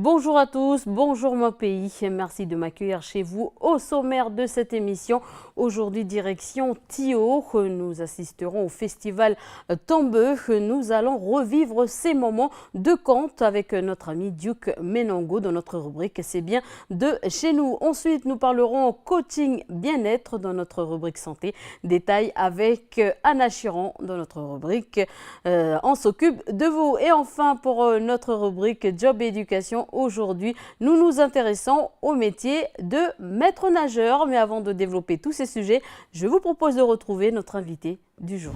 Bonjour à tous, bonjour mon pays. Merci de m'accueillir chez vous. Au sommaire de cette émission, aujourd'hui direction Tio. Nous assisterons au festival Tambeu. Nous allons revivre ces moments de conte avec notre ami Duke Menongo dans notre rubrique C'est bien de chez nous. Ensuite, nous parlerons coaching bien-être dans notre rubrique santé. Détails avec Anna Chiron dans notre rubrique On s'occupe de vous. Et enfin, pour notre rubrique Job et éducation, aujourd'hui, nous nous intéressons au métier de maître nageur. Mais avant de développer tous ces sujets, je vous propose de retrouver notre invité du jour.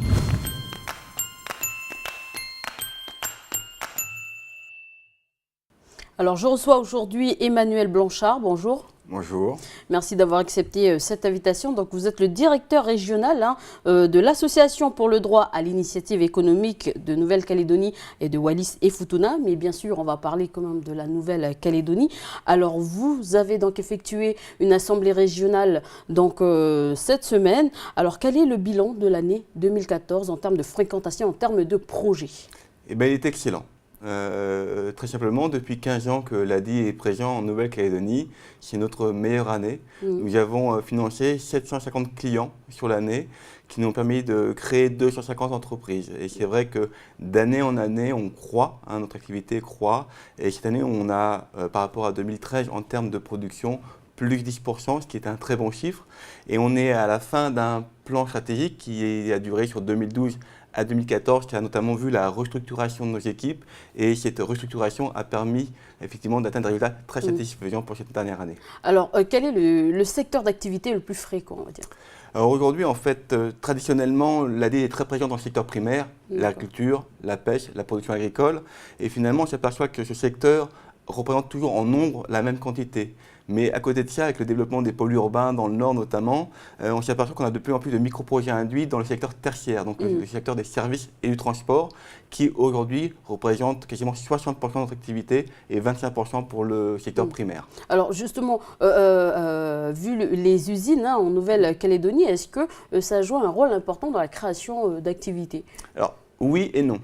Alors, je reçois aujourd'hui Emmanuel Blanchard. Bonjour. Bonjour. Merci d'avoir accepté cette invitation. Donc, vous êtes le directeur régional de l'Association pour le droit à l'initiative économique de Nouvelle-Calédonie et de Wallis et Futuna. Mais bien sûr, on va parler quand même de la Nouvelle-Calédonie. Alors, vous avez donc effectué une assemblée régionale donc, cette semaine. Alors, quel est le bilan de l'année 2014 en termes de fréquentation, en termes de projets? Eh bien, il est excellent. Très simplement, depuis 15 ans que l'ADI est présent en Nouvelle-Calédonie, c'est notre meilleure année. Nous avons financé 750 clients sur l'année qui nous ont permis de créer 250 entreprises. Et c'est vrai que d'année en année, on croît, notre activité croît. Et cette année, on a, par rapport à 2013, en termes de production, plus 10%, ce qui est un très bon chiffre. Et on est à la fin d'un plan stratégique qui a duré sur 2012 à 2014, qui a notamment vu la restructuration de nos équipes. Et cette restructuration a permis effectivement d'atteindre des résultats très satisfaisants pour cette dernière année. Alors, quel est le secteur d'activité le plus fréquent, on va dire? Alors aujourd'hui, en fait, traditionnellement, l'ADI est très présent dans le secteur primaire, l'agriculture, la pêche, la production agricole. Et finalement, on s'aperçoit que ce secteur représente toujours en nombre la même quantité. Mais à côté de ça, avec le développement des pôles urbains dans le nord notamment, on s'aperçoit qu'on a de plus en plus de micro-projets induits dans le secteur tertiaire, donc le secteur des services et du transport, qui aujourd'hui représente quasiment 60% de notre activité et 25% pour le secteur primaire. Alors justement, vu les usines en Nouvelle-Calédonie, est-ce que ça joue un rôle important dans la création d'activités? Alors oui et non.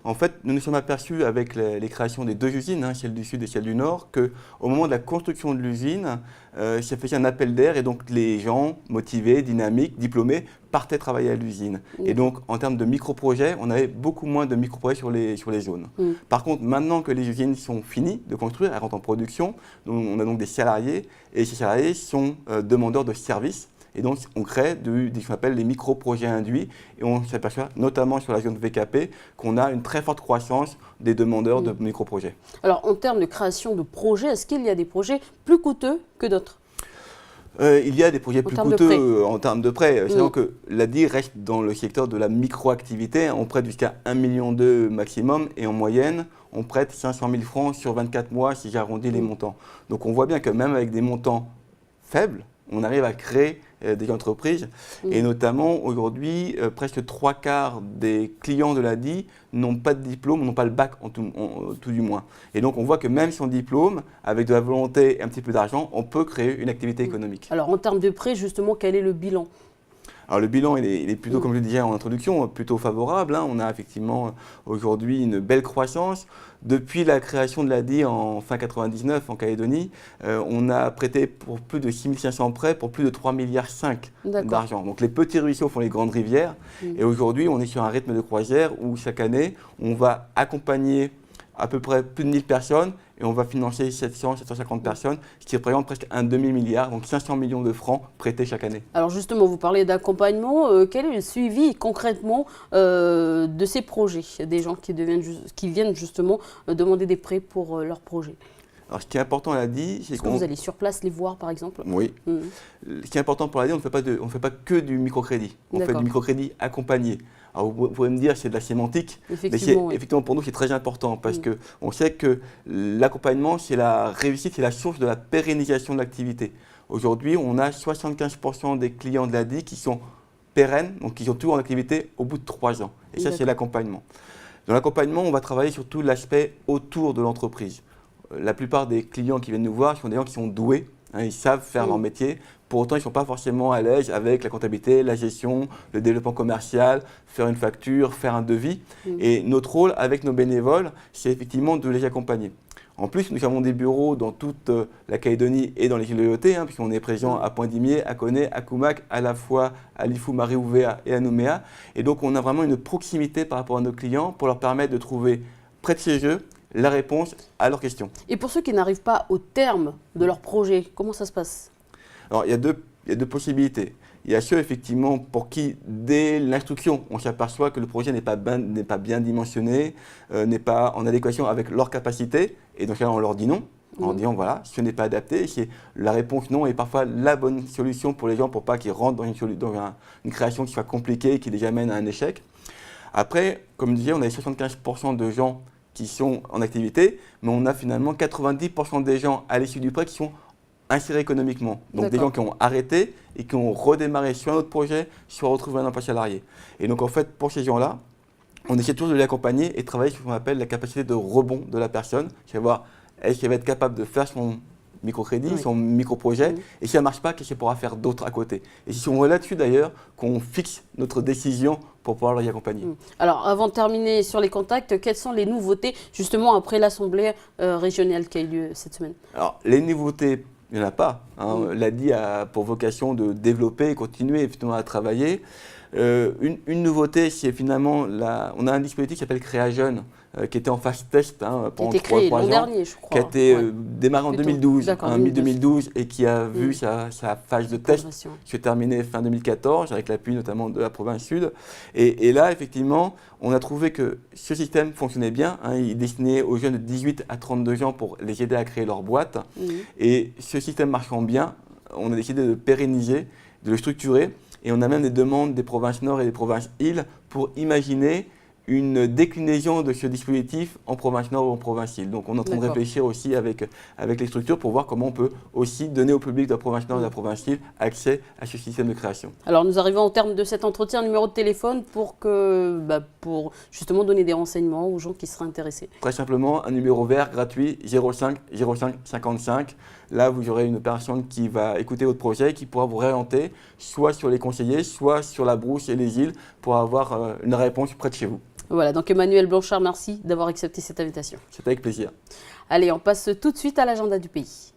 En fait, nous nous sommes aperçus avec les créations des deux usines, celle du Sud et celle du Nord, qu'au moment de la construction de l'usine, ça faisait un appel d'air et donc les gens motivés, dynamiques, diplômés partaient travailler à l'usine. Et donc, en termes de micro-projets, on avait beaucoup moins de micro-projets sur les zones. Par contre, maintenant que les usines sont finies de construire, elles rentrent en production, on a donc des salariés et ces salariés sont demandeurs de services. Et donc, on crée ce qu'on appelle les micro-projets induits et on s'aperçoit notamment sur la zone VKP qu'on a une très forte croissance des demandeurs de micro-projets. Alors, en termes de création de projets, est-ce qu'il y a des projets plus coûteux que d'autres? Il y a des projets plus coûteux en termes de prêts. C'est-à-dire que l'ADI reste dans le secteur de la micro-activité. On prête jusqu'à 1,2 million maximum et en moyenne, on prête 500 000 francs sur 24 mois si j'arrondis les montants. Donc, on voit bien que même avec des montants faibles, on arrive à créer des entreprises et notamment aujourd'hui, presque 3/4 des clients de l'ADI n'ont pas de diplôme, n'ont pas le bac tout du moins. Et donc on voit que même sans diplôme, avec de la volonté et un petit peu d'argent, on peut créer une activité économique. Alors en termes de prêts, justement, quel est le bilan? Alors le bilan, il est plutôt, comme je le disais en introduction, plutôt favorable. On a effectivement aujourd'hui une belle croissance. Depuis la création de l'ADI en fin 99 en Calédonie, on a prêté pour plus de 6500 prêts pour plus de 3,5 milliards d'argent. Donc les petits ruisseaux font les grandes rivières. Et aujourd'hui, on est sur un rythme de croisière où chaque année, on va accompagner à peu près plus de 1000 personnes et on va financer 750 personnes, ce qui représente presque un demi-milliard, donc 500 millions de francs prêtés chaque année. Alors justement, vous parlez d'accompagnement. Quel est le suivi concrètement de ces projets, des gens qui viennent justement demander des prêts pour leurs projets? Alors, ce qui est important à l'ADI, c'est que vous allez sur place les voir, par exemple? Oui. Ce qui est important pour l'ADI, on ne fait pas que du microcrédit. On fait du microcrédit accompagné. Alors, vous pouvez me dire c'est de la sémantique, effectivement, mais effectivement, pour nous, c'est très important parce qu'on sait que l'accompagnement, c'est la réussite, c'est la source de la pérennisation de l'activité. Aujourd'hui, on a 75% des clients de l'ADI qui sont pérennes, donc qui sont toujours en activité au bout de 3 ans. Et ça, c'est l'accompagnement. Dans l'accompagnement, on va travailler sur tout l'aspect autour de l'entreprise. La plupart des clients qui viennent nous voir sont des gens qui sont doués, ils savent faire leur métier. Pour autant, ils ne sont pas forcément à l'aise avec la comptabilité, la gestion, le développement commercial, faire une facture, faire un devis. Et notre rôle avec nos bénévoles, c'est effectivement de les accompagner. En plus, nous avons des bureaux dans toute la Calédonie et dans les îles de l'Éoté, puisqu'on est présent à Pointe-d'Imier, à Koné, à Koumak, à la fois à Lifou, Marie-Ouvéa et à Nouméa. Et donc, on a vraiment une proximité par rapport à nos clients pour leur permettre de trouver près de chez eux la réponse à leurs questions. Et pour ceux qui n'arrivent pas au terme de leur projet, comment ça se passe? Alors, il y a deux possibilités. Il y a ceux, effectivement, pour qui, dès l'instruction, on s'aperçoit que le projet n'est pas bien dimensionné, n'est pas en adéquation avec leurs capacités. Et donc là, on leur dit non, en disant, voilà, ce n'est pas adapté. La réponse non est parfois la bonne solution pour les gens, pour pas qu'ils rentrent dans une création qui soit compliquée et qui les amène à un échec. Après, comme je disais, on a 75% de gens qui sont en activité, mais on a finalement 90% des gens à l'issue du prêt qui sont insérés économiquement. Donc des gens qui ont arrêté et qui ont redémarré sur un autre projet, soit retrouvé un emploi salarié. Et donc en fait, pour ces gens-là, on essaie toujours de les accompagner et de travailler sur ce qu'on appelle la capacité de rebond de la personne, savoir est-ce qu'elle va être capable de faire son microcrédit, son micro-projet, et si ça ne marche pas, qu'est-ce qu'elle pourra faire d'autre à côté. Et c'est souvent là-dessus d'ailleurs qu'on fixe notre décision pour pouvoir les accompagner. Alors avant de terminer sur les contacts, quelles sont les nouveautés justement après l'Assemblée régionale qui a eu lieu cette semaine? Alors les nouveautés, il n'y en a pas. L'ADI a pour vocation de développer et continuer effectivement à travailler. Une nouveauté, c'est finalement, on a un dispositif qui s'appelle Créa Jeune, qui était en phase test pendant 3 ans, dernier, je crois. qui a été démarré en 2012, mi-2012, et qui a vu sa phase de test se terminer fin 2014, avec l'appui notamment de la province sud. Et là, effectivement, on a trouvé que ce système fonctionnait bien. Il est destiné aux jeunes de 18 à 32 ans pour les aider à créer leur boîte. Et ce système marchant bien, on a décidé de pérenniser, de le structurer. Et on a même des demandes des provinces nord et des provinces îles pour imaginer une déclinaison de ce dispositif en province nord ou en province île. Donc on est en train de réfléchir aussi avec les structures pour voir comment on peut aussi donner au public de la province nord et de la province île accès à ce système de création. Alors nous arrivons au terme de cet entretien, numéro de téléphone pour justement donner des renseignements aux gens qui seraient intéressés. Très simplement, un numéro vert gratuit 05 05 55. Là, vous aurez une personne qui va écouter votre projet et qui pourra vous réorienter soit sur les conseillers, soit sur la brousse et les îles pour avoir une réponse près de chez vous. Voilà, donc Emmanuel Blanchard, merci d'avoir accepté cette invitation. C'est avec plaisir. Allez, on passe tout de suite à l'agenda du pays.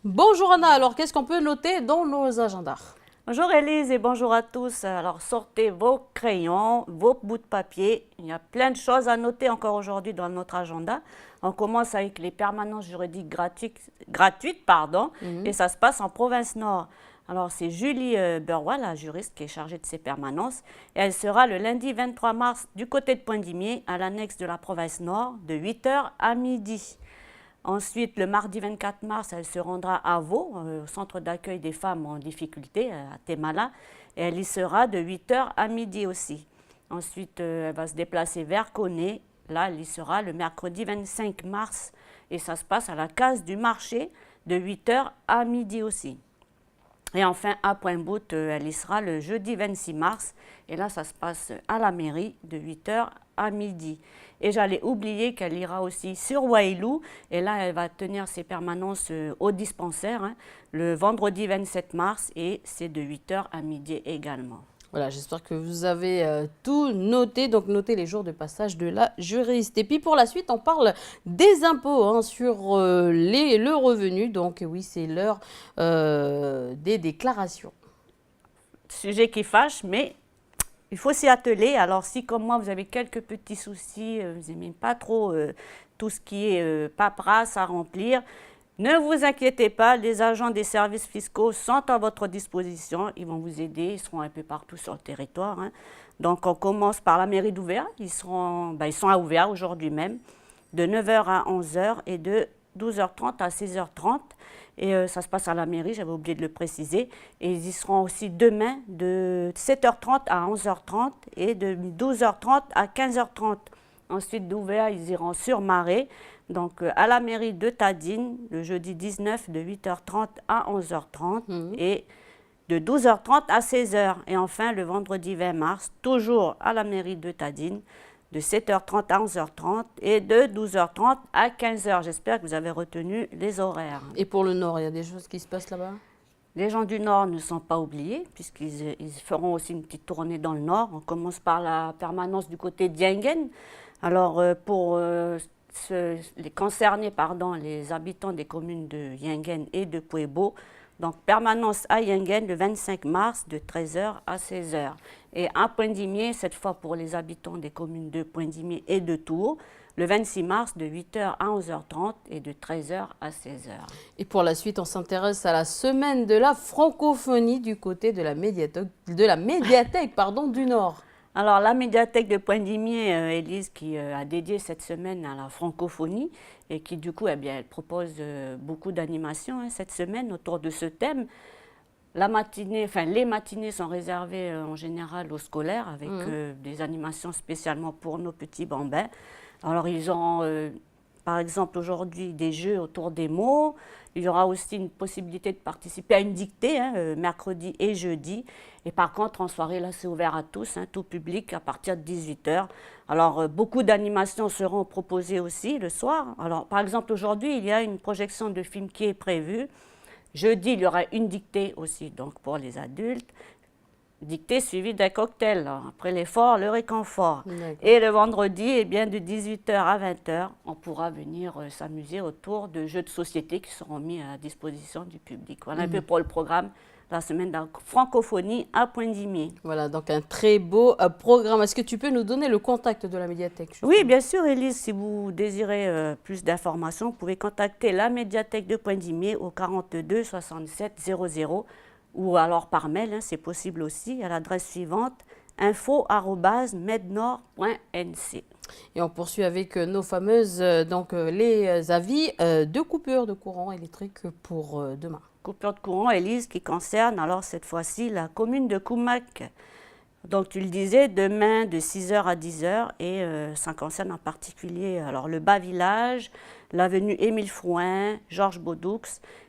Bonjour Anna, alors qu'est-ce qu'on peut noter dans nos agendas? Bonjour Élise et bonjour à tous. Alors sortez vos crayons, vos bouts de papier. Il y a plein de choses à noter encore aujourd'hui dans notre agenda. On commence avec les permanences juridiques gratuites, et ça se passe en province nord. Alors c'est Julie Berrois, la juriste, qui est chargée de ces permanences. Et elle sera le lundi 23 mars du côté de Pointe-d'Imier, à l'annexe de la province nord, de 8h à midi. Ensuite, le mardi 24 mars, elle se rendra à Vaud, au centre d'accueil des femmes en difficulté, à Témala, et elle y sera de 8h à midi aussi. Ensuite, elle va se déplacer vers Koné. Là, elle y sera le mercredi 25 mars, et ça se passe à la case du marché, de 8h à midi aussi. Et enfin, à Pointe-Boute, elle y sera le jeudi 26 mars, et là, ça se passe à la mairie, de 8h à midi. Et j'allais oublier qu'elle ira aussi sur Wailou. Et là, elle va tenir ses permanences au dispensaire le vendredi 27 mars. Et c'est de 8h à midi également. Voilà, j'espère que vous avez tout noté. Donc, notez les jours de passage de la juriste. Et puis, pour la suite, on parle des impôts sur le revenu. Donc, oui, c'est l'heure des déclarations. Sujet qui fâche, mais il faut s'y atteler. Alors, si comme moi, vous avez quelques petits soucis, vous n'aimez pas trop tout ce qui est paperasse à remplir, ne vous inquiétez pas, les agents des services fiscaux sont à votre disposition. Ils vont vous aider, ils seront un peu partout sur le territoire. Donc, on commence par la mairie d'Ouvéa. Ils sont à Ouvéa aujourd'hui même, de 9h à 11h et de 12h30 à 16h30. Et ça se passe à la mairie, j'avais oublié de le préciser. Et ils y seront aussi demain de 7h30 à 11h30 et de 12h30 à 15h30. Ensuite d'Ouvéa, ils iront sur Marais, donc à la mairie de Tadine, le jeudi 19 de 8h30 à 11h30 et de 12h30 à 16h. Et enfin, le vendredi 20 mars, toujours à la mairie de Tadine, de 7h30 à 11h30 et de 12h30 à 15h. J'espère que vous avez retenu les horaires. Et pour le Nord, il y a des choses qui se passent là-bas? Les gens du Nord ne sont pas oubliés, puisqu'ils feront aussi une petite tournée dans le Nord. On commence par la permanence du côté d'Yengen. Alors, pour les concernés, les habitants des communes de Yengen et de Puebo, donc permanence à Yengen le 25 mars de 13 h à 16 h. Et à Poindimié, cette fois pour les habitants des communes de Poindimié et de Tours, le 26 mars de 8 h à 11h30 et de 13 h à 16 h. Et pour la suite, on s'intéresse à la semaine de la francophonie du côté de la médiathèque, du Nord. Alors, la médiathèque de Poindimié, Élise, qui a dédié cette semaine à la francophonie et qui, du coup, elle propose beaucoup d'animations cette semaine autour de ce thème. Les matinées sont réservées en général aux scolaires avec des animations spécialement pour nos petits bambins. Alors, ils auront, par exemple, aujourd'hui des jeux autour des mots. Il y aura aussi une possibilité de participer à une dictée, mercredi et jeudi. Et par contre, en soirée, là, c'est ouvert à tous, tout public, à partir de 18 h. Alors, beaucoup d'animations seront proposées aussi le soir. Alors, par exemple, aujourd'hui, il y a une projection de film qui est prévue. Jeudi, il y aura une dictée aussi, donc pour les adultes. Dictée suivie d'un cocktail, après l'effort, le réconfort. Et le vendredi, eh bien, de 18 h à 20 h, on pourra venir s'amuser autour de jeux de société qui seront mis à disposition du public. Voilà un peu pour le programme de la semaine de la francophonie à Poindimié. Voilà, donc un très beau programme. Est-ce que tu peux nous donner le contact de la médiathèque? Justement? Oui, bien sûr, Élise. Si vous désirez plus d'informations, vous pouvez contacter la médiathèque de Poindimié au 42 67 00. Ou alors par mail, c'est possible aussi, à l'adresse suivante, info@mednord.nc. Et on poursuit avec nos fameuses, les avis de coupure de courant électrique pour demain. Coupure de courant, Élise, qui concerne alors cette fois-ci la commune de Koumak. Donc tu le disais, demain de 6 h à 10 h et ça concerne en particulier alors, le bas village, l'avenue Émile Frouin, Georges Baudoux,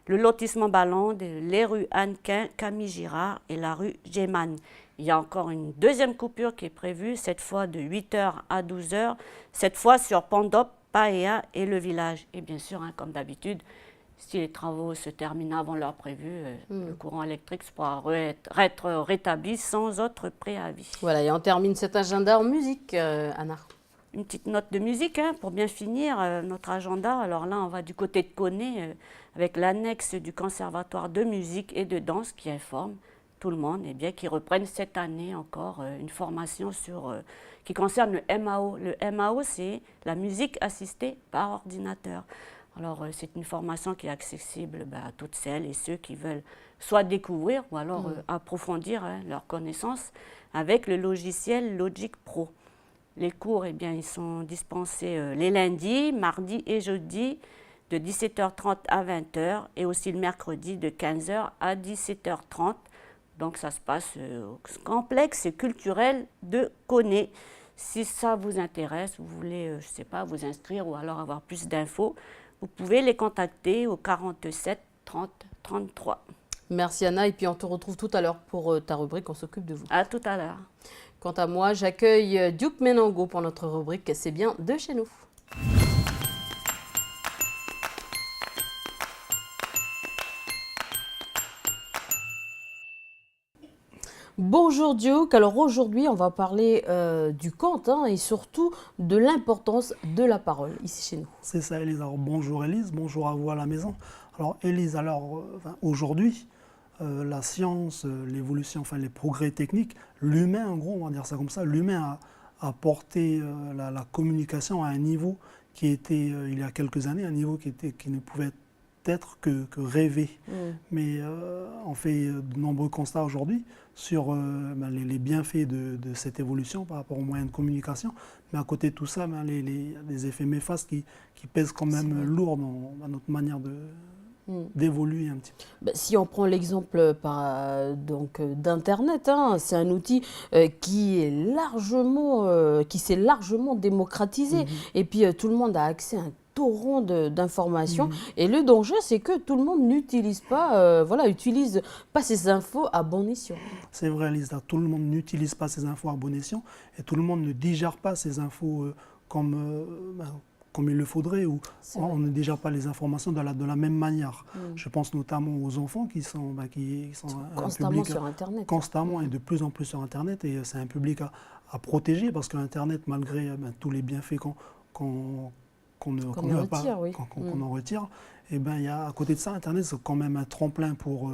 le lotissement Ballonde, les rues Annequin, Camille Girard et la rue Géman. Il y a encore une deuxième coupure qui est prévue, cette fois de 8 h à 12 h, cette fois sur Pandop, Paéa et le village. Et bien sûr, comme d'habitude, si les travaux se terminent avant l'heure prévue, le courant électrique pourra être rétabli sans autre préavis. Voilà, et on termine cet agenda en musique, Anna. Une petite note de musique pour bien finir notre agenda. Alors là, on va du côté de Koné avec l'annexe du Conservatoire de musique et de danse qui informe tout le monde qui reprennent cette année encore une formation qui concerne le MAO. Le MAO, c'est la musique assistée par ordinateur. Alors, c'est une formation qui est accessible à toutes celles et ceux qui veulent soit découvrir ou alors approfondir leurs connaissances avec le logiciel Logic Pro. Les cours, ils sont dispensés les lundis, mardis et jeudis de 17 h 30 à 20 h et aussi le mercredi de 15 h à 17 h 30. Donc, ça se passe au complexe culturel de Koné. Si ça vous intéresse, vous voulez, vous inscrire ou alors avoir plus d'infos, vous pouvez les contacter au 47 30 33. Merci Anna, et puis on te retrouve tout à l'heure pour ta rubrique On s'occupe de vous. À tout à l'heure. Quant à moi, j'accueille Duke Menango pour notre rubrique C'est bien de chez nous. Bonjour Duke, alors aujourd'hui on va parler du conte et surtout de l'importance de la parole ici chez nous. C'est ça Élise, alors bonjour Élise, bonjour à vous à la maison. Alors Élise, aujourd'hui, la science, l'évolution, les progrès techniques, l'humain en gros, on va dire ça comme ça, l'humain a porté la communication à un niveau qui était il y a quelques années, un niveau qui ne pouvait être que rêvé. Mais on fait de nombreux constats aujourd'hui sur les bienfaits de cette évolution par rapport aux moyens de communication. Mais à côté de tout ça, les effets néfastes qui pèsent quand même lourd dans notre manière d'évoluer un petit peu. Si on prend l'exemple d'Internet, c'est un outil qui s'est largement démocratisé. Et puis tout le monde a accès à un torrent d'informations. Et le danger, c'est que tout le monde n'utilise pas, utilise pas ces infos à bon escient. C'est vrai, Lisa, tout le monde n'utilise pas ces infos à bon escient et tout le monde ne digère pas ces infos comme comme il le faudrait, ou C'est on ne digère pas les informations de la même manière. Je pense notamment aux enfants qui sont un constamment public sur Internet. constamment et de plus en plus sur Internet, et c'est un public à protéger, parce que Internet, malgré tous les bienfaits qu'on en retire, et ben, il y a, à côté de ça, Internet, c'est quand même un tremplin pour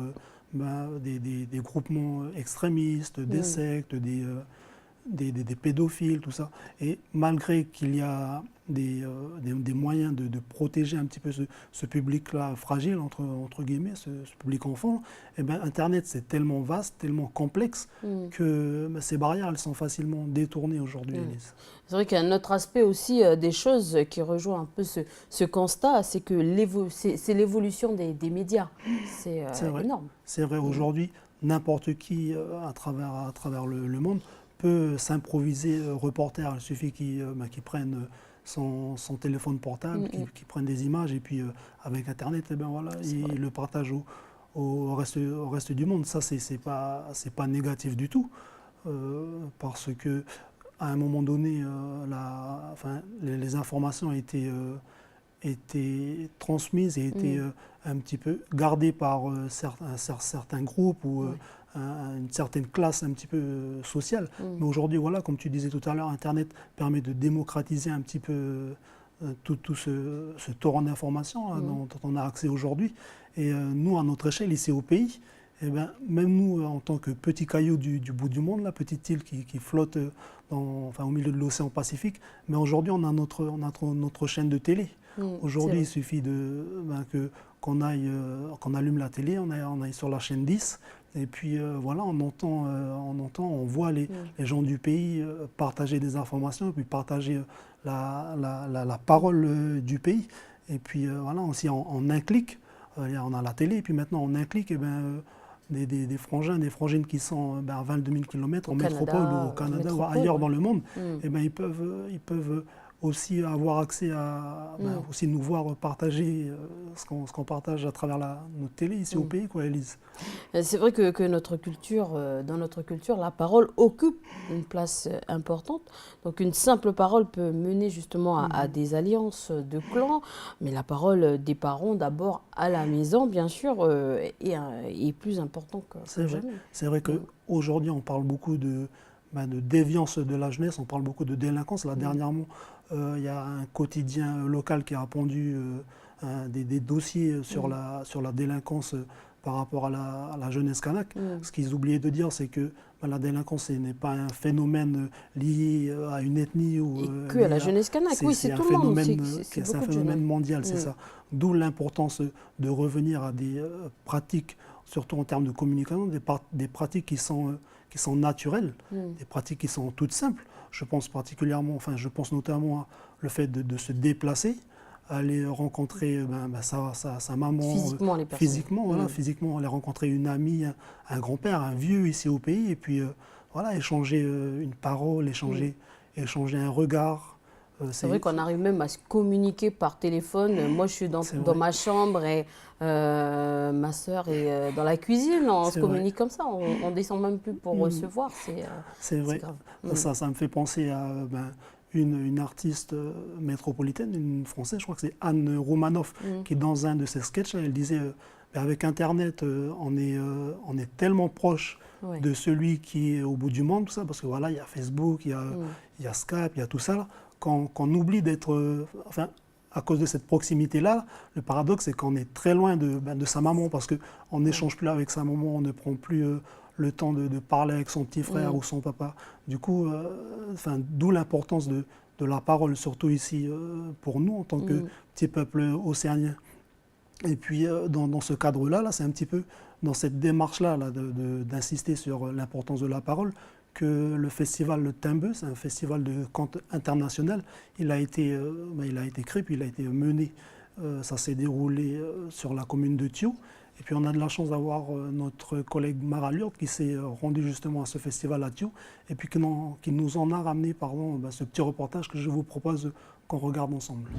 des groupements extrémistes, des sectes, des pédophiles, tout ça. Et malgré qu'il y a des moyens de protéger un petit peu ce public-là fragile, entre guillemets, ce public enfant, eh ben, Internet, c'est tellement vaste, tellement complexe que ces barrières, elles sont facilement détournées aujourd'hui, Élise. C'est vrai qu'il y a un autre aspect aussi des choses qui rejoint un peu ce constat, c'est que c'est l'évolution des médias. C'est énorme. C'est vrai, aujourd'hui, n'importe qui à travers le monde peut s'improviser reporter. Il suffit qu'il prenne son téléphone portable, qu'il prenne des images, et puis avec Internet, eh ben voilà, il le partage au reste du monde. Ça, c'est pas négatif du tout, parce que à un moment donné, les informations ont été transmises et étaient un petit peu gardées par certains groupes ou une certaine classe un petit peu sociale. Mais aujourd'hui, voilà, comme tu disais tout à l'heure, Internet permet de démocratiser un petit peu tout ce torrent d'informations dont on a accès aujourd'hui. Et nous, à notre échelle, ici au pays, eh ben, même nous, en tant que petits cailloux du bout du monde, la petite île qui flotte au milieu de l'océan Pacifique, mais aujourd'hui, on a notre chaîne de télé. Aujourd'hui, il suffit qu'on allume la télé, on aille sur la chaîne 10, et puis voilà, on voit les gens du pays partager des informations, et puis partager la parole du pays. Et puis voilà, aussi en un clic, on a la télé, et puis maintenant en un clic, des frangins, des frangines qui sont à 22 000 km en métropole ou au Canada ou ailleurs dans le monde, ils peuvent aussi avoir accès à aussi nous voir partager ce qu'on partage à travers notre télé ici au pays, quoi, Élise. C'est vrai que notre culture, dans notre culture, la parole occupe une place importante. Donc une simple parole peut mener justement à des alliances de clans, mais la parole des parents d'abord à la maison, bien sûr, est plus importante que jamais. C'est vrai qu'aujourd'hui, on parle beaucoup de déviance de la jeunesse, on parle beaucoup de délinquance. Là, dernièrement, il y a un quotidien local qui a répondu des dossiers sur la délinquance par rapport à la jeunesse kanak. Ce qu'ils oubliaient de dire, c'est que la délinquance, ce n'est pas un phénomène lié à une ethnie ou à la jeunesse kanak. Oui, c'est tout le monde. C'est un phénomène mondial, c'est ça. D'où l'importance de revenir à des pratiques, surtout en termes de communication, des pratiques qui sont naturelles, des pratiques qui sont toutes simples. Je pense notamment le fait de se déplacer, aller rencontrer sa maman physiquement, aller rencontrer une amie, un grand-père, un vieux ici au pays, et puis voilà, échanger une parole, échanger un regard. C'est vrai qu'on arrive même à se communiquer par téléphone. Moi, je suis dans ma chambre et ma sœur est dans la cuisine. On se communique comme ça. On ne descend même plus pour recevoir. C'est vrai. Grave. Ça me fait penser à une artiste métropolitaine, une Française, je crois que c'est Anne Romanoff, qui dans un de ses sketchs, elle disait avec Internet, on est tellement proche de celui qui est au bout du monde, tout ça, parce que voilà, il y a Facebook, il y a Skype, il y a tout ça, là, qu'on oublie d'être, à cause de cette proximité-là, le paradoxe, c'est qu'on est très loin de sa maman, parce qu'on n'échange plus avec sa maman, on ne prend plus le temps de parler avec son petit frère ou son papa. Du coup, d'où l'importance de la parole, surtout ici, pour nous, en tant que petit peuple océanien. Et puis, dans ce cadre-là, c'est un petit peu dans cette démarche-là d'insister sur l'importance de la parole que le festival Timbeux, c'est un festival de conte international, il a été créé, puis il a été mené. Ça s'est déroulé sur la commune de Thio. Et puis on a de la chance d'avoir notre collègue Mara Lourde qui s'est rendu justement à ce festival à Thio, et puis qui nous en a ramené ce petit reportage que je vous propose qu'on regarde ensemble.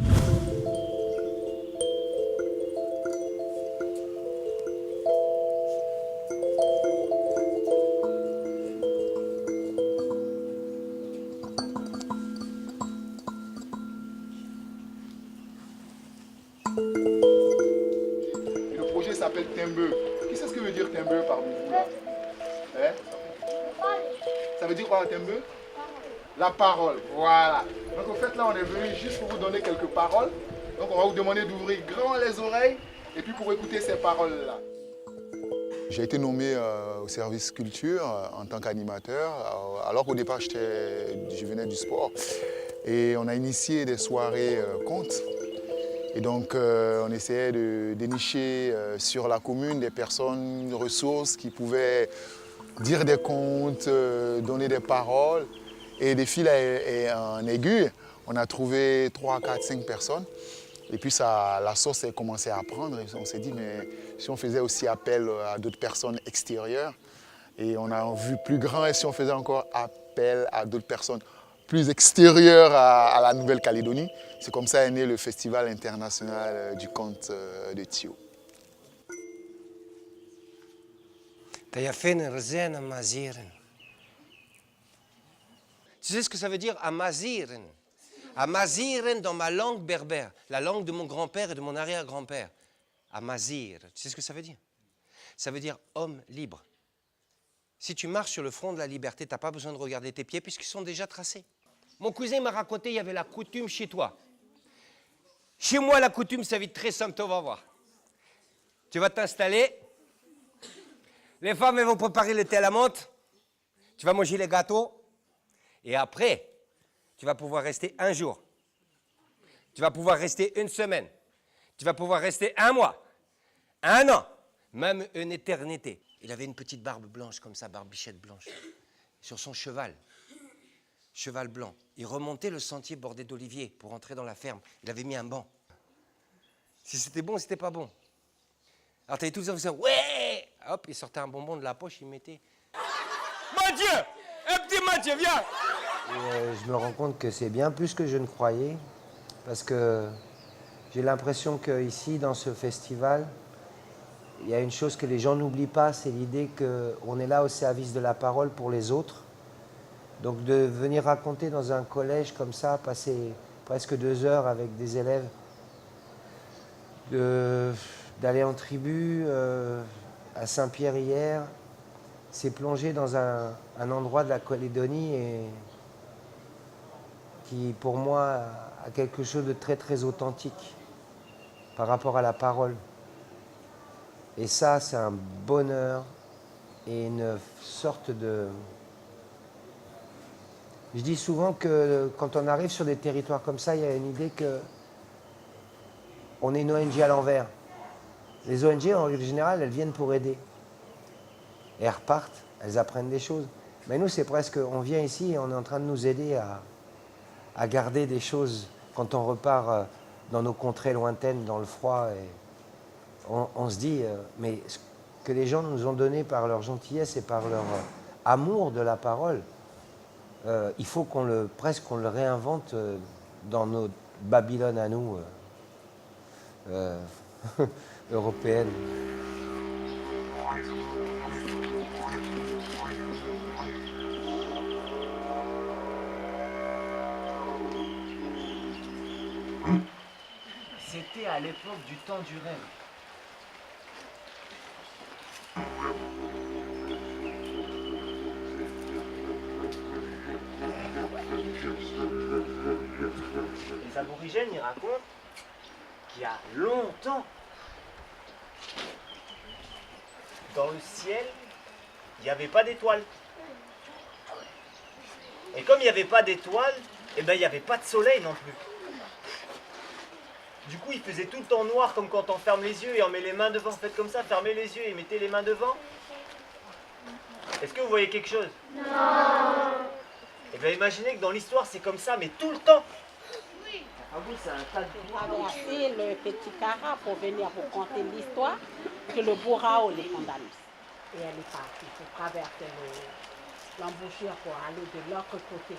s'appelle Tembe. Qui sait ce que veut dire Tembe parmi vous là? Hein? Ça veut dire quoi Tembe? La parole, voilà. Donc en fait là on est venu juste pour vous donner quelques paroles. Donc on va vous demander d'ouvrir grand les oreilles et puis pour écouter ces paroles là. J'ai été nommé au service culture en tant qu'animateur, alors qu'au départ je venais du sport. Et on a initié des soirées contes. Et donc on essayait de dénicher sur la commune des personnes, ressources qui pouvaient dire des contes, donner des paroles. Et des fils en aiguille, on a trouvé 3, 4, 5 personnes. Et puis la sauce a commencé à prendre. Et on s'est dit, mais si on faisait aussi appel à d'autres personnes extérieures, et on a vu plus grand, et si on faisait encore appel à d'autres personnes plus extérieures à la Nouvelle-Calédonie, c'est comme ça est né le Festival international du conte de Tio. Tu sais ce que ça veut dire Amaziren? Amaziren dans ma langue berbère, la langue de mon grand-père et de mon arrière-grand-père. Amazir, tu sais ce que ça veut dire? Ça veut dire homme libre. Si tu marches sur le front de la liberté, tu n'as pas besoin de regarder tes pieds puisqu'ils sont déjà tracés. Mon cousin m'a raconté il y avait la coutume chez toi. Chez moi, la coutume, ça va être très simple, tu vas voir. Tu vas t'installer. Les femmes, elles vont préparer le thé à la menthe. Tu vas manger les gâteaux. Et après, tu vas pouvoir rester un jour. Tu vas pouvoir rester une semaine. Tu vas pouvoir rester un mois, un an, même une éternité. Il avait une petite barbe blanche comme ça, barbichette blanche, sur son cheval blanc. Il remontait le sentier bordé d'oliviers pour entrer dans la ferme. Il avait mis un banc. Si c'était bon, c'était pas bon. Alors tu avais tous les enfants, ouais! Hop, il sortait un bonbon de la poche, il mettait. Mathieu! Un petit Mathieu, viens! Je me rends compte que c'est bien plus que je ne croyais, parce que j'ai l'impression qu'ici, dans ce festival, il y a une chose que les gens n'oublient pas, c'est l'idée qu'on est là au service de la parole pour les autres. Donc de venir raconter dans un collège comme ça, passer presque 2 heures avec des élèves, d'aller en tribu à Saint-Pierre hier, c'est plonger dans un endroit de la Calédonie et qui, pour moi, a quelque chose de très, très authentique par rapport à la parole. Et ça, c'est un bonheur et une sorte de... Je dis souvent que quand on arrive sur des territoires comme ça, il y a une idée qu'on est une ONG à l'envers. Les ONG, en règle générale, elles viennent pour aider. Et elles repartent, elles apprennent des choses. Mais nous, c'est presque, on vient ici et on est en train de nous aider à garder des choses quand on repart dans nos contrées lointaines, dans le froid. Et on se dit, mais ce que les gens nous ont donné par leur gentillesse et par leur amour de la parole, il faut presque qu'on le réinvente dans nos Babylone à nous, européennes. C'était à l'époque du temps du rêve. Les aborigènes, ils racontent qu'il y a longtemps, dans le ciel, il n'y avait pas d'étoiles. Et comme il n'y avait pas d'étoiles, eh ben, il n'y avait pas de soleil non plus. Du coup, il faisait tout le temps noir, comme quand on ferme les yeux et on met les mains devant. Faites comme ça, fermez les yeux et mettez les mains devant. Est-ce que vous voyez quelque chose? Non. Eh bien, imaginez que dans l'histoire, c'est comme ça, mais tout le temps. Oui. Ah vous, c'est un tas de... traversé le petit Cara pour venir vous conter l'histoire que le Bourrao les condamne. Et elle est partie pour traverser l'embouchure pour aller de l'autre côté.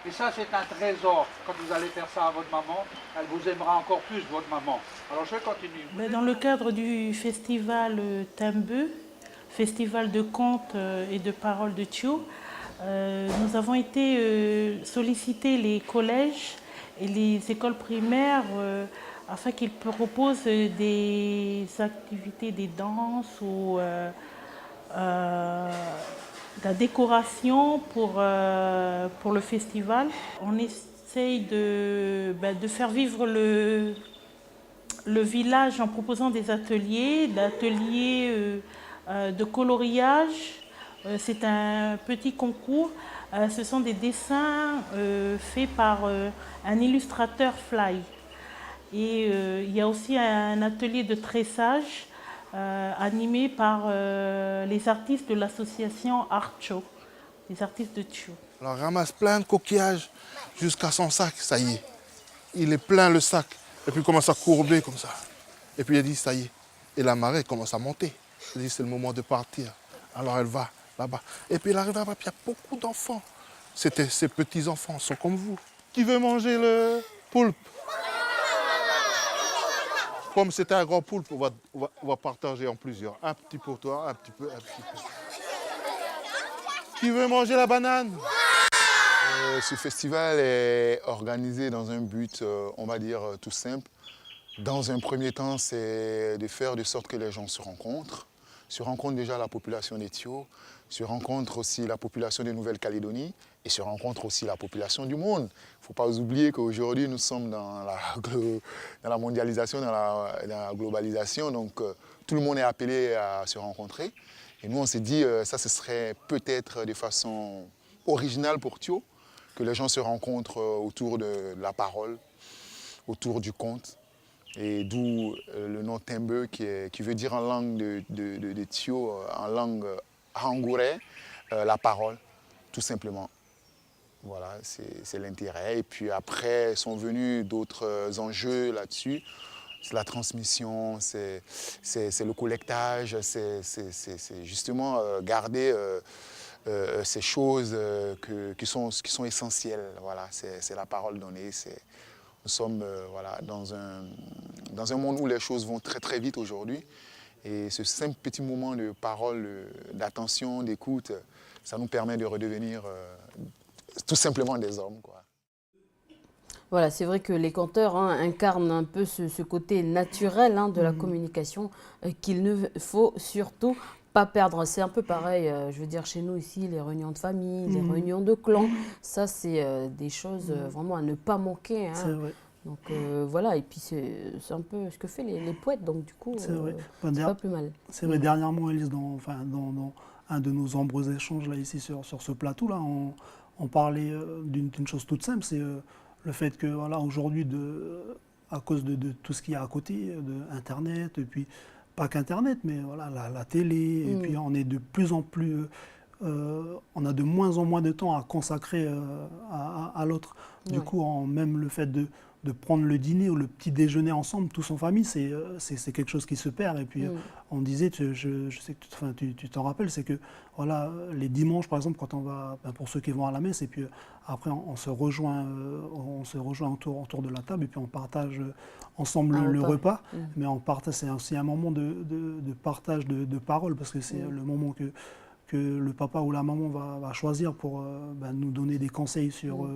Et ça, c'est un trésor. Quand vous allez faire ça à votre maman, elle vous aimera encore plus, votre maman. Alors, je continue. Dans le cadre du festival Tembe, festival de contes et de paroles de Tio, nous avons été solliciter les collèges et les écoles primaires afin qu'ils proposent des activités, des danses ou de la décoration pour le festival. On essaye de faire vivre le village en proposant des ateliers de coloriage. C'est un petit concours. Ce sont des dessins faits par un illustrateur fly. Et il y a aussi un atelier de tressage animé par les artistes de l'association Art Cho, les artistes de Tchou. Alors il ramasse plein de coquillages jusqu'à son sac, ça y est. Il est plein le sac. Et puis il commence à courber comme ça. Et puis il dit ça y est. Et la marée commence à monter. Il dit c'est le moment de partir. Alors elle va là-bas. Et puis elle arrive là-bas, puis il y a beaucoup d'enfants. Ces petits-enfants sont comme vous. Qui veut manger le poulpe? Comme c'était un grand poulpe, on va partager en plusieurs. Un petit pour toi, un petit peu, un petit peu. Qui veut manger la banane? Ce festival est organisé dans un but, on va dire, tout simple. Dans un premier temps, c'est de faire de sorte que les gens se rencontrent déjà la population d'Ethio, se rencontre aussi la population de Nouvelle-Calédonie et se rencontre aussi la population du monde. Il ne faut pas oublier qu'aujourd'hui, nous sommes dans la mondialisation, dans la globalisation, donc tout le monde est appelé à se rencontrer. Et nous, on s'est dit, ça, ce serait peut-être de façon originale pour Thio, que les gens se rencontrent autour de la parole, autour du conte. Et d'où le nom Tembe qui veut dire en langue de Thio, en langue hangouré, la parole, tout simplement. Voilà, c'est l'intérêt. Et puis après sont venus d'autres enjeux là-dessus. C'est la transmission, c'est le collectage, c'est justement garder ces choses qui sont essentielles. Voilà, c'est la parole donnée. Nous sommes dans un monde où les choses vont très très vite aujourd'hui. Et ce simple petit moment de parole, d'attention, d'écoute, ça nous permet de redevenir tout simplement des hommes, quoi. Voilà, c'est vrai que les conteurs incarnent un peu ce côté naturel de la communication qu'il ne faut surtout pas perdre. C'est un peu pareil, je veux dire, chez nous ici, les réunions de famille, les réunions de clan, ça c'est des choses vraiment à ne pas manquer. C'est vrai. Donc voilà, et puis c'est un peu ce que font les poètes, donc du coup, c'est pas plus mal. C'est vrai, dernièrement, Élise, dans un de nos nombreux échanges là, ici sur ce plateau-là, on parlait d'une chose toute simple, c'est le fait que voilà, aujourd'hui, à cause de tout ce qu'il y a à côté, de Internet, et puis pas qu'Internet, mais voilà, la télé, et puis on est de plus en plus... on a de moins en moins de temps à consacrer à l'autre. Du coup, même le fait de prendre le dîner ou le petit déjeuner ensemble, tous en famille, c'est quelque chose qui se perd. Et puis, on disait, je sais que tu t'en rappelles, c'est que voilà, les dimanches, par exemple, quand on va, pour ceux qui vont à la messe, et puis après, on se rejoint autour de la table, et puis on partage ensemble le repas. Mais c'est aussi un moment de partage de paroles, parce que c'est le moment que le papa ou la maman va choisir pour nous donner des conseils sur...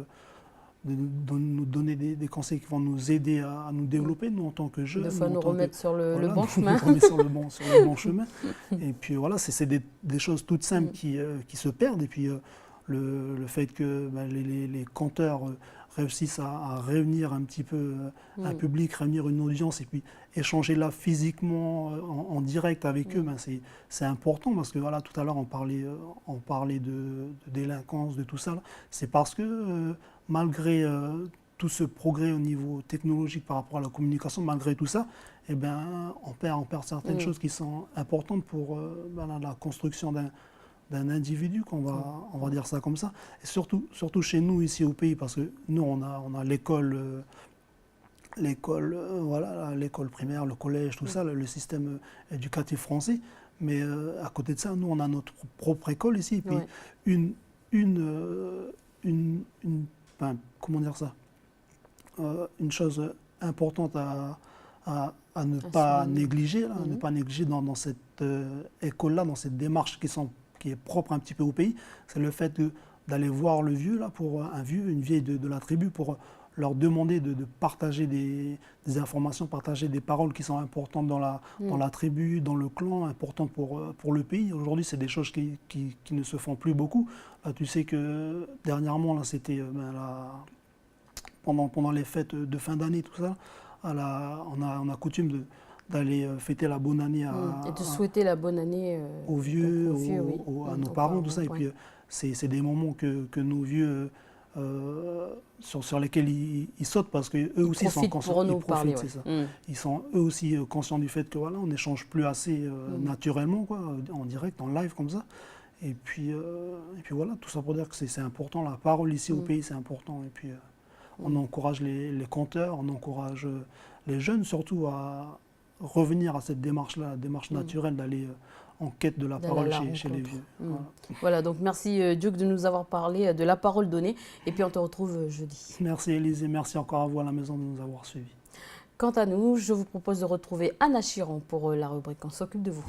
nous donner des conseils qui vont nous aider à nous développer, nous en tant que jeunes. Des fois nous remettre sur le bon chemin. Nous remettre sur le bon chemin. Et puis voilà, c'est des choses toutes simples qui se perdent. Et puis le fait que les conteurs réussissent à réunir un petit peu un public, réunir une audience et puis échanger là physiquement en direct avec eux, c'est important parce que voilà, tout à l'heure on parlait de délinquance, de tout ça. C'est parce que malgré tout ce progrès au niveau technologique par rapport à la communication, malgré tout ça, eh ben, on perd certaines choses qui sont importantes pour la construction d'un individu, on va dire ça comme ça. Et surtout chez nous, ici au pays, parce que nous, on a l'école primaire, le collège, tout ça, le système éducatif français. Mais à côté de ça, nous, on a notre propre école ici. Et puis comment dire ça, une chose importante à ne pas négliger, ne pas négliger dans cette école-là, dans cette démarche qui est propre un petit peu au pays, c'est le fait d'aller voir le vieux, là, pour une vieille de la tribu, pour leur demander de partager des informations, partager des paroles qui sont importantes dans la tribu, dans le clan, importantes pour le pays. Aujourd'hui, c'est des choses qui ne se font plus beaucoup. Là, tu sais que dernièrement, là, c'était pendant les fêtes de fin d'année, tout ça, on a coutume d'aller fêter la bonne année et de souhaiter la bonne année aux vieux, oui. à nos parents, tout ça. Et puis, c'est des moments que nos vieux, sur lesquels ils sautent parce qu'eux aussi sont conscients. Ils profitent, c'est ça. Ils sont eux aussi conscients du fait que voilà, on n'échange plus assez naturellement, quoi, en direct, en live comme ça. Et puis voilà, tout ça pour dire que c'est important. La parole ici au pays, c'est important. Et puis on encourage les conteurs, on encourage les jeunes surtout à revenir à cette démarche-là, la démarche naturelle d'aller en quête de la parole chez les vieux. Voilà, donc merci Duke de nous avoir parlé de la parole donnée. Et puis on te retrouve jeudi. Merci Élise et merci encore à vous à la maison de nous avoir suivis. Quant à nous, je vous propose de retrouver Anna Chiron pour la rubrique On s'occupe de vous.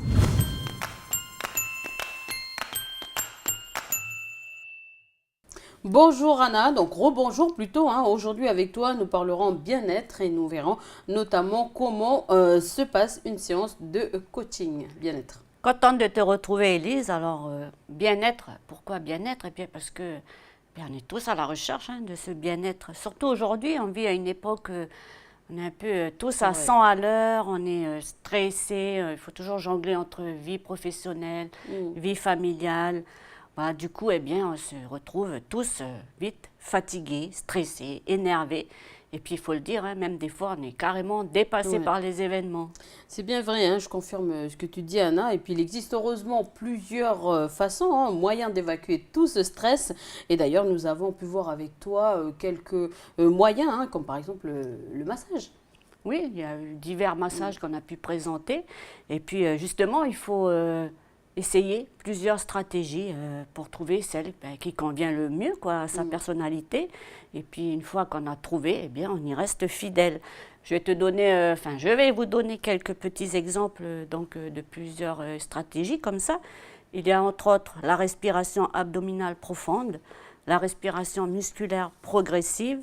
Bonjour Anna, donc rebonjour plutôt. Aujourd'hui avec toi, nous parlerons bien-être et nous verrons notamment comment se passe une séance de coaching bien-être. Contente de te retrouver, Élise. Alors, bien-être, pourquoi bien-être? Eh bien, parce que on est tous à la recherche de ce bien-être. Surtout aujourd'hui, on vit à une époque, on est un peu tous à 100 à l'heure, on est stressé, il faut toujours jongler entre vie professionnelle, vie familiale. Voilà, du coup, eh bien, on se retrouve tous vite fatigués, stressés, énervés. Et puis, il faut le dire, même des fois, on est carrément dépassé par les événements. C'est bien vrai, je confirme ce que tu dis, Anna. Et puis, il existe heureusement plusieurs façons, moyens d'évacuer tout ce stress. Et d'ailleurs, nous avons pu voir avec toi quelques moyens, comme par exemple le massage. Oui, il y a eu divers massages qu'on a pu présenter. Et puis, justement, il faut essayer plusieurs stratégies pour trouver celle qui convient le mieux à sa personnalité. Et puis, une fois qu'on a trouvé, eh bien, on y reste fidèle. Je vais vous donner quelques petits exemples de plusieurs stratégies comme ça. Il y a entre autres la respiration abdominale profonde, la respiration musculaire progressive,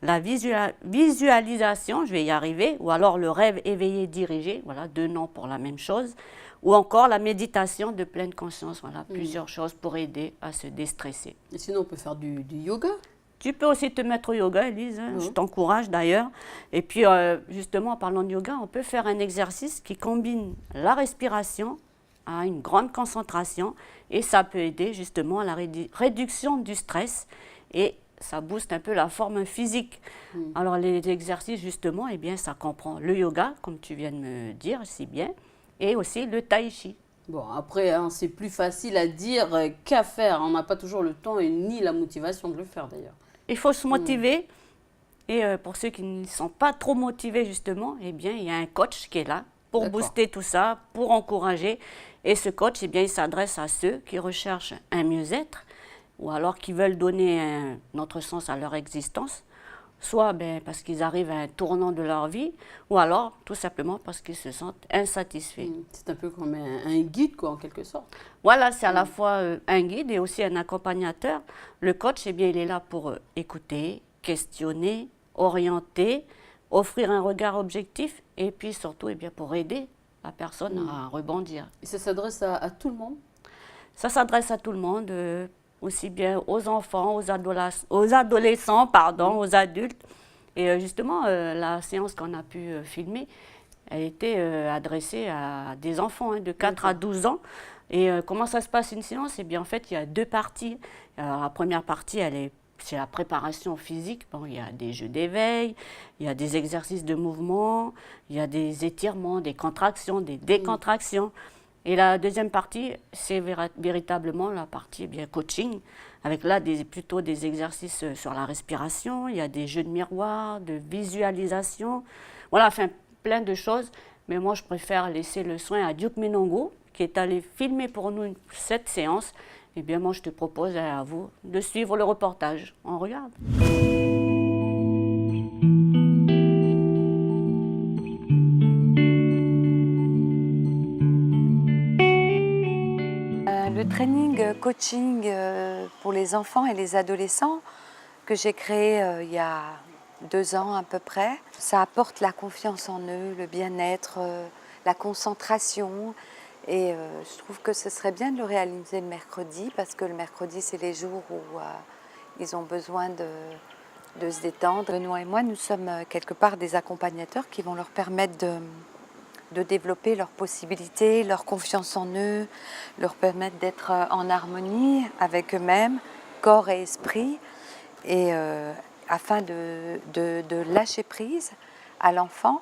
la visualisation, je vais y arriver, ou alors le rêve éveillé dirigé, voilà, 2 noms pour la même chose, ou encore la méditation de pleine conscience, voilà, plusieurs choses pour aider à se déstresser. Et sinon, on peut faire du yoga. Tu peux aussi te mettre au yoga, Élise, je t'encourage d'ailleurs. Et puis, justement, en parlant de yoga, on peut faire un exercice qui combine la respiration à une grande concentration et ça peut aider justement à la réduction du stress et ça booste un peu la forme physique. Alors, les exercices, justement, eh bien, ça comprend le yoga, comme tu viens de me dire si bien, et aussi le tai chi. Bon, après, c'est plus facile à dire qu'à faire. On n'a pas toujours le temps et ni la motivation de le faire, d'ailleurs. Il faut se motiver. Et pour ceux qui ne sont pas trop motivés, justement, eh bien, il y a un coach qui est là pour booster tout ça, pour encourager. Et ce coach, eh bien, il s'adresse à ceux qui recherchent un mieux-être ou alors qui veulent donner un autre sens à leur existence, soit parce qu'ils arrivent à un tournant de leur vie, ou alors tout simplement parce qu'ils se sentent insatisfaits. C'est un peu comme un guide, en quelque sorte. Voilà, c'est à la fois un guide et aussi un accompagnateur. Le coach, eh bien, il est là pour écouter, questionner, orienter, offrir un regard objectif et puis surtout eh bien, pour aider la personne à rebondir. Et ça s'adresse à tout le monde? Ça s'adresse à tout le monde, aussi bien aux enfants, aux adolescents, aux adultes. Et justement, la séance qu'on a pu filmer, elle était adressée à des enfants de 4 à 12 ans. Et comment ça se passe une séance? Eh bien, en fait, il y a 2 parties. Alors, la première partie, c'est la préparation physique. Bon, il y a des jeux d'éveil, il y a des exercices de mouvement, il y a des étirements, des contractions, des décontractions. Et la deuxième partie, c'est véritablement la partie coaching, avec là plutôt des exercices sur la respiration, il y a des jeux de miroir, de visualisation, voilà, enfin plein de choses. Mais moi, je préfère laisser le soin à Duke Menongo, qui est allé filmer pour nous cette séance. Eh bien, moi, je te propose à vous de suivre le reportage. On regarde. Le training coaching pour les enfants et les adolescents que j'ai créé il y a 2 ans à peu près. Ça apporte la confiance en eux, le bien-être, la concentration. Et je trouve que ce serait bien de le réaliser le mercredi, parce que le mercredi, c'est les jours où ils ont besoin de se détendre. Benoît et moi, nous sommes quelque part des accompagnateurs qui vont leur permettre de développer leurs possibilités, leur confiance en eux, leur permettre d'être en harmonie avec eux-mêmes, corps et esprit, et afin de lâcher prise à l'enfant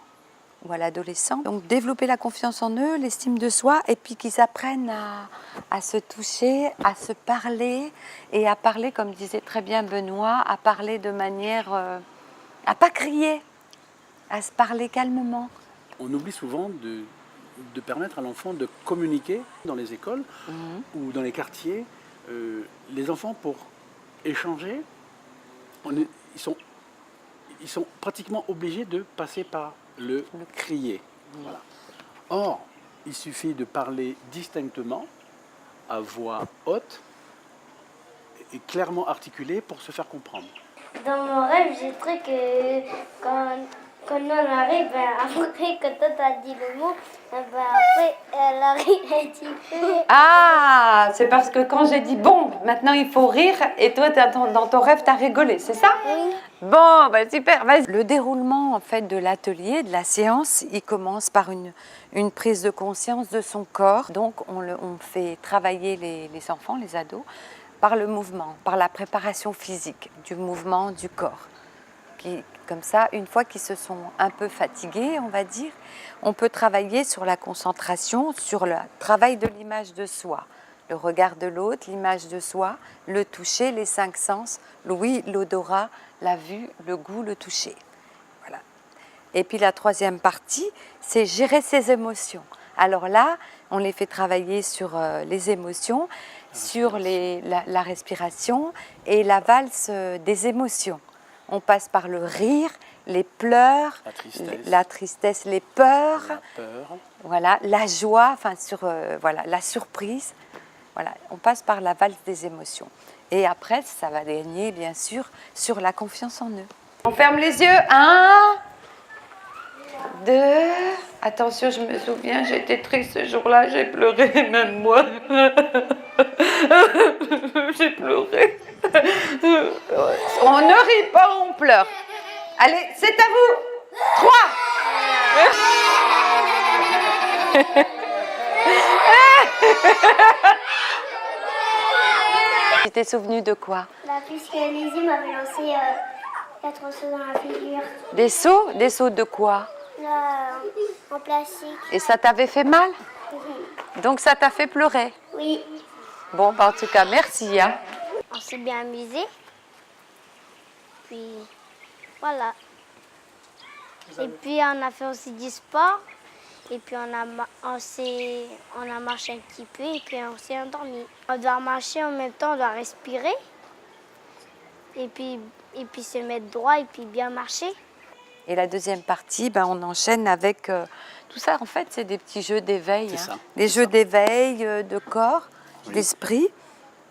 ou à l'adolescent. Donc développer la confiance en eux, l'estime de soi, et puis qu'ils apprennent à se toucher, à se parler, et à parler, comme disait très bien Benoît, à parler de manière à pas crier, à se parler calmement. On oublie souvent de permettre à l'enfant de communiquer dans les écoles ou dans les quartiers. Les enfants, pour échanger, ils sont pratiquement obligés de passer par le crier. Voilà. Or, il suffit de parler distinctement, à voix haute et clairement articulée pour se faire comprendre. Dans mon rêve, j'ai trouvé que quand on arrive, après que toi t'as dit le mot, après elle arrive un petit peu. Ah, c'est parce que quand j'ai dit bon, maintenant il faut rire, et toi dans ton rêve t'as rigolé, c'est ça? Oui. Bon, bah super, vas-y. Le déroulement en fait de l'atelier, de la séance, il commence par une prise de conscience de son corps. Donc on fait travailler les enfants, les ados, par le mouvement, par la préparation physique, du mouvement du corps. Comme ça, une fois qu'ils se sont un peu fatigués, on va dire, on peut travailler sur la concentration, sur le travail de l'image de soi. Le regard de l'autre, l'image de soi, le toucher, les 5 sens, l'ouïe, l'odorat, la vue, le goût, le toucher. Voilà. Et puis la 3e partie, c'est gérer ses émotions. Alors là, on les fait travailler sur les émotions, sur la respiration et la valse des émotions. On passe par le rire, les pleurs, la tristesse, les peurs, voilà, la joie, enfin voilà, la surprise. Voilà, on passe par la valse des émotions. Et après, ça va gagner, bien sûr, sur la confiance en eux. On ferme les yeux. 1, 2. Attention, je me souviens, j'étais triste ce jour-là, j'ai pleuré, même moi. J'ai pleuré. On ne rit pas, on pleure. Allez, c'est à vous. 3. Tu t'es souvenu de quoi? Puisque Lizzie m'avait lancé 4 sauts dans la figure. Des seaux? Des seaux de quoi? En plastique. Et ça t'avait fait mal? Donc ça t'a fait pleurer? Oui. Bon, bah, en tout cas, merci. Hein. On s'est bien amusé. Puis, voilà. Et puis, on a fait aussi du sport. Et puis, on a marché un petit peu et puis on s'est endormi. On doit marcher en même temps, on doit respirer. Et puis se mettre droit et puis bien marcher. Et la 2e partie, ben, on enchaîne avec tout ça. En fait, c'est des petits jeux d'éveil. Hein. Des jeux d'éveil de corps, d'esprit.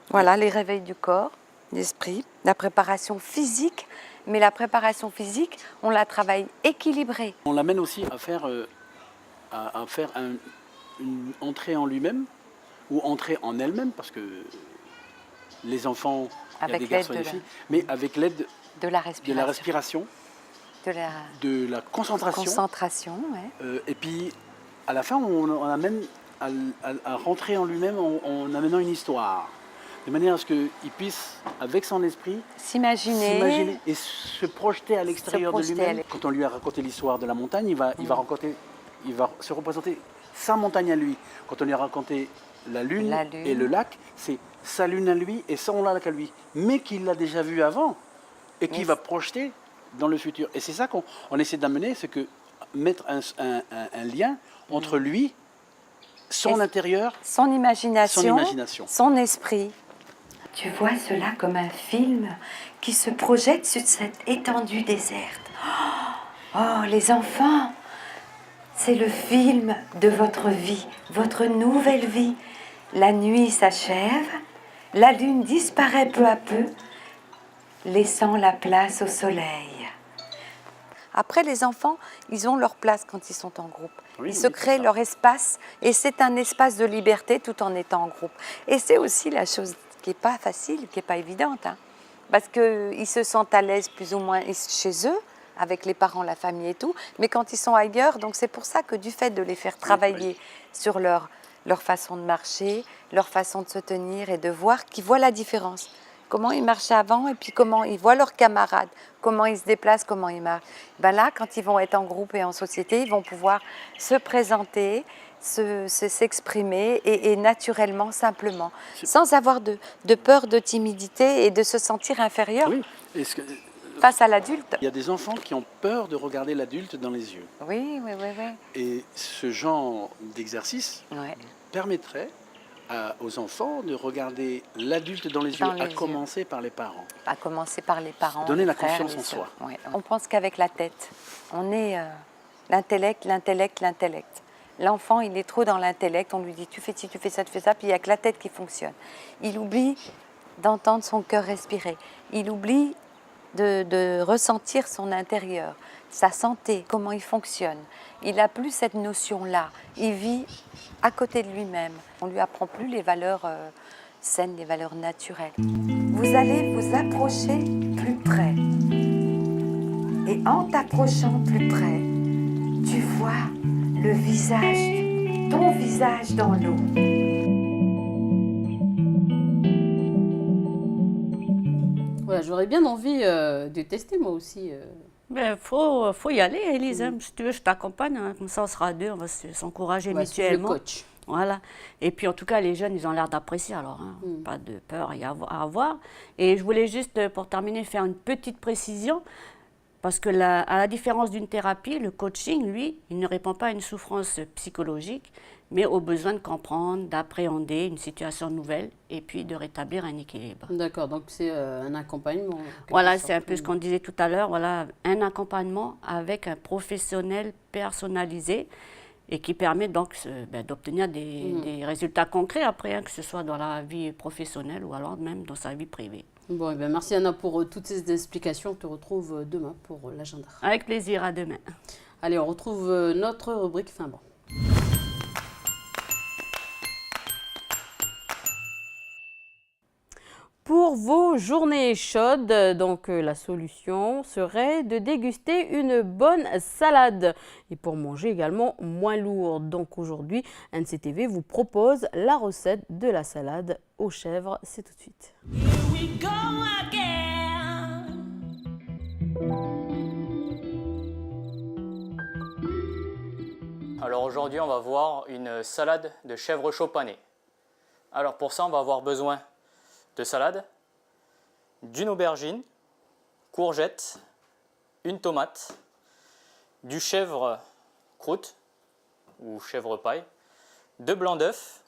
Voilà, les réveils du corps, d'esprit. La préparation physique. Mais la préparation physique, on la travaille équilibrée. On l'amène aussi à faire une entrée en lui-même ou entrée en elle-même, parce que les enfants, il y a des garçons et des filles, mais avec l'aide de la respiration. De la concentration. Ouais. Et puis, à la fin, on amène à rentrer en lui-même en amenant une histoire. De manière à ce qu'il puisse, avec son esprit, s'imaginer et se projeter à l'extérieur de lui-même. Quand on lui a raconté l'histoire de la montagne, il va se représenter sa montagne à lui. Quand on lui a raconté la lune et le lac, c'est sa lune à lui et son lac à lui. Mais qu'il l'a déjà vu avant et qu'il va projeter dans le futur. Et c'est ça qu'on essaie d'amener, c'est que mettre un lien entre lui, son intérieur, son imagination, son esprit. Tu vois cela comme un film qui se projette sur cette étendue déserte. Oh, les enfants, c'est le film de votre vie, votre nouvelle vie. La nuit s'achève, la lune disparaît peu à peu, laissant la place au soleil. Après, les enfants, ils ont leur place quand ils sont en groupe. Oui, Ils se oui, créent c'est ça. leur espace et c'est un espace de liberté tout en étant en groupe. Et c'est aussi la chose qui n'est pas facile, qui n'est pas évidente. Hein, parce qu'ils se sentent à l'aise plus ou moins chez eux, avec les parents, la famille et tout, mais quand ils sont ailleurs, donc c'est pour ça que du fait de les faire travailler sur leur façon de marcher, leur façon de se tenir et de voir, qu'ils voient la différence. Comment ils marchaient avant et puis comment ils voient leurs camarades, comment ils se déplacent, comment ils marchent. Ben là, quand ils vont être en groupe et en société, ils vont pouvoir se présenter, s'exprimer et naturellement, simplement, sans avoir de peur, de timidité et de se sentir inférieur face à l'adulte. Il y a des enfants qui ont peur de regarder l'adulte dans les yeux. Oui. Et ce genre d'exercice permettrait aux enfants de regarder l'adulte dans les yeux, à commencer par les parents. À commencer par les parents. Donner les la frères, confiance les en soi. sœurs. Ouais. On pense qu'avec la tête. On est l'intellect. L'enfant, il est trop dans l'intellect. On lui dit tu fais ci, tu fais ça, puis il n'y a que la tête qui fonctionne. Il oublie d'entendre son cœur respirer. Il oublie de ressentir son intérieur, sa santé, comment il fonctionne. Il n'a plus cette notion-là. Il vit à côté de lui-même. On ne lui apprend plus les valeurs saines, les valeurs naturelles. Vous allez vous approcher plus près. Et en t'approchant plus près, tu vois le visage, ton visage dans l'eau. Voilà, j'aurais bien envie de tester moi aussi. Ben, faut y aller, Élise. Hein. Si tu veux, je t'accompagne. Hein. Comme ça, on sera deux, on va s'encourager mutuellement. Le coach. Voilà. Et puis, en tout cas, les jeunes, ils ont l'air d'apprécier. Alors, hein, pas de peur à avoir. Et je voulais juste, pour terminer, faire une petite précision. Parce que à la différence d'une thérapie, le coaching, lui, il ne répond pas à une souffrance psychologique, mais au besoin de comprendre, d'appréhender une situation nouvelle et puis de rétablir un équilibre. D'accord, donc c'est un accompagnement. Voilà, c'est un peu ce qu'on disait tout à l'heure, voilà, un accompagnement avec un professionnel personnalisé et qui permet donc d'obtenir des résultats concrets après, hein, que ce soit dans la vie professionnelle ou alors même dans sa vie privée. Bon, eh bien, merci Anna pour toutes ces explications. On te retrouve demain pour l'agenda. Avec plaisir, à demain. Allez, on retrouve notre rubrique fin bon. Pour vos journées chaudes, donc la solution serait de déguster une bonne salade et pour manger également moins lourd. Donc aujourd'hui, NCTV vous propose la recette de la salade aux chèvres. C'est tout de suite. Alors aujourd'hui, on va voir une salade de chèvre chaud pané. Alors pour ça, on va avoir besoin de salade, d'une aubergine, courgettes, une tomate, du chèvre croûte ou chèvre paille, 2 blancs d'œufs,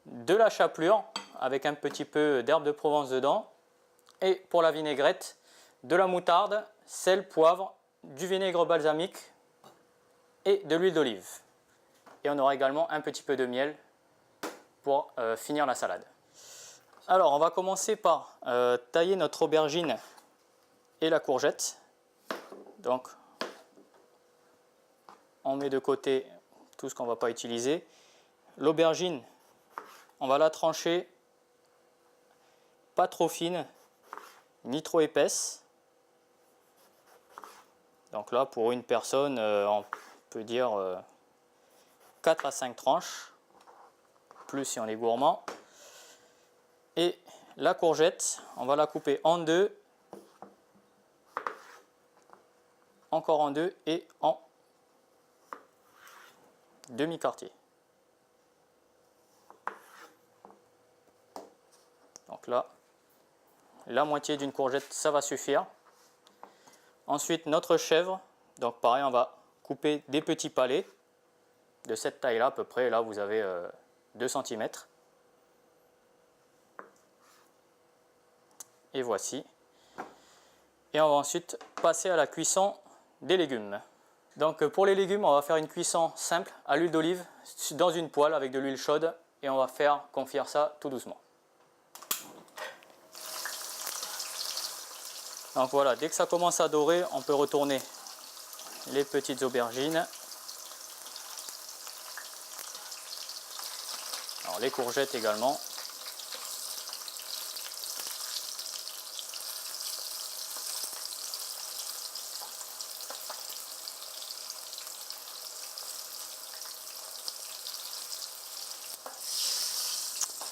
de la chapelure avec un petit peu d'herbe de Provence dedans et pour la vinaigrette, de la moutarde, sel, poivre, du vinaigre balsamique et de l'huile d'olive. Et on aura également un petit peu de miel pour finir la salade. Alors, on va commencer par tailler notre aubergine et la courgette. Donc, on met de côté tout ce qu'on ne va pas utiliser. L'aubergine, on va la trancher pas trop fine, ni trop épaisse. Donc là, pour une personne, on peut dire 4 à 5 tranches, plus si on est gourmand. Et la courgette, on va la couper en deux, encore en deux et en demi-quartier. Donc là, la moitié d'une courgette, ça va suffire. Ensuite, notre chèvre, donc pareil, on va couper des petits palets de cette taille-là à peu près. Là, vous avez 2 cm. Et voici. Et on va ensuite passer à la cuisson des légumes. Donc pour les légumes, on va faire une cuisson simple à l'huile d'olive dans une poêle avec de l'huile chaude et on va faire confire ça tout doucement. Donc voilà, dès que ça commence à dorer, on peut retourner les petites aubergines. Alors les courgettes également.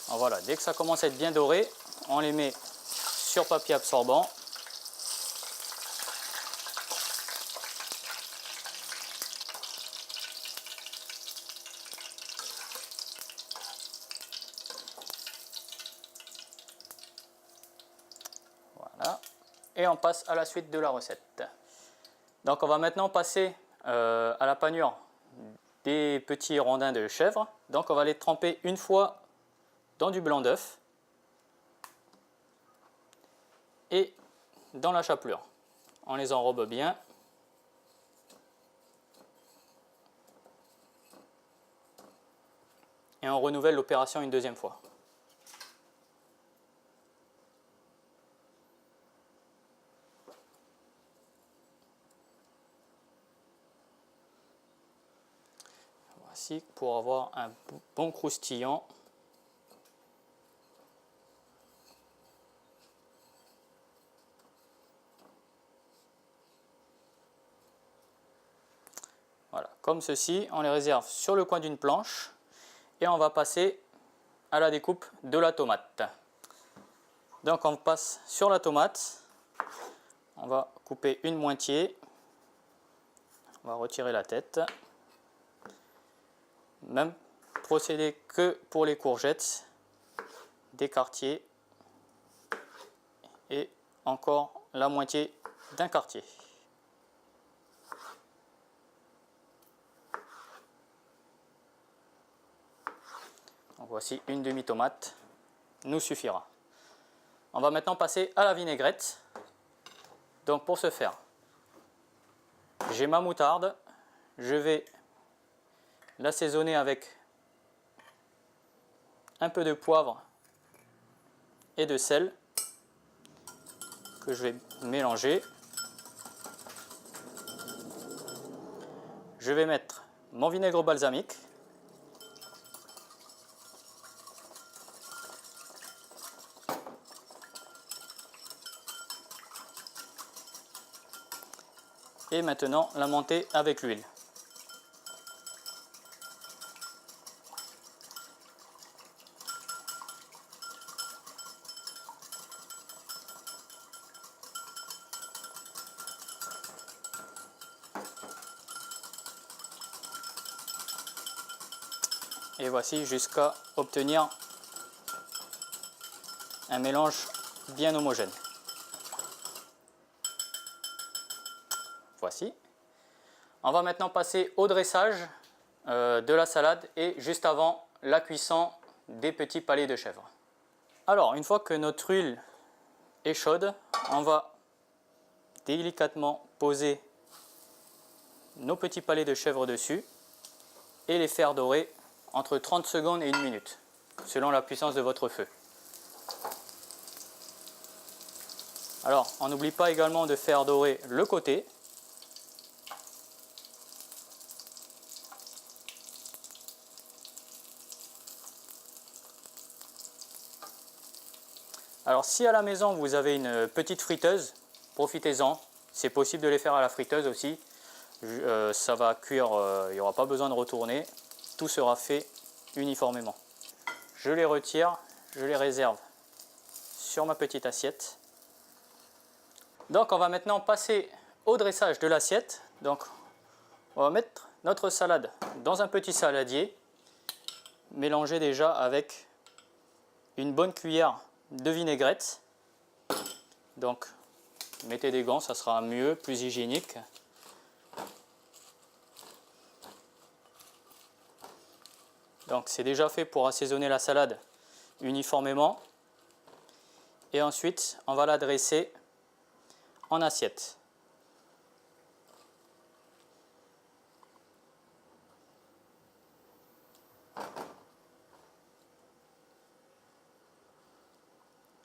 Alors voilà, dès que ça commence à être bien doré, on les met sur papier absorbant. Voilà. Et on passe à la suite de la recette. Donc on va maintenant passer à la panure des petits rondins de chèvre. Donc on va les tremper une fois dans du blanc d'œuf et dans la chapelure. On les enrobe bien. Et on renouvelle l'opération une deuxième fois. Voici pour avoir un bon croustillant. Voilà, comme ceci, on les réserve sur le coin d'une planche et on va passer à la découpe de la tomate. Donc on passe sur la tomate, on va couper une moitié, on va retirer la tête. Même procédé que pour les courgettes, des quartiers et encore la moitié d'un quartier. Donc voici une demi-tomate, nous suffira. On va maintenant passer à la vinaigrette. Donc pour ce faire, j'ai ma moutarde, je vais l'assaisonner avec un peu de poivre et de sel que je vais mélanger. Je vais mettre mon vinaigre balsamique. Et maintenant la monter avec l'huile. Et voici jusqu'à obtenir un mélange bien homogène. Voici. On va maintenant passer au dressage de la salade et juste avant la cuisson des petits palais de chèvre. Alors, une fois que notre huile est chaude, on va délicatement poser nos petits palais de chèvre dessus et les faire dorer entre 30 secondes et 1 minute, selon la puissance de votre feu. Alors, on n'oublie pas également de faire dorer le côté. Alors, si à la maison vous avez une petite friteuse, profitez-en. C'est possible de les faire à la friteuse aussi. Ça va cuire, il n'y aura pas besoin de retourner. Tout sera fait uniformément. Je les retire, je les réserve sur ma petite assiette. Donc on va maintenant passer au dressage de l'assiette. Donc on va mettre notre salade dans un petit saladier, mélanger déjà avec une bonne cuillère de vinaigrette. Donc mettez des gants, ça sera mieux, plus hygiénique. Donc c'est déjà fait pour assaisonner la salade uniformément. Et ensuite, on va la dresser en assiette.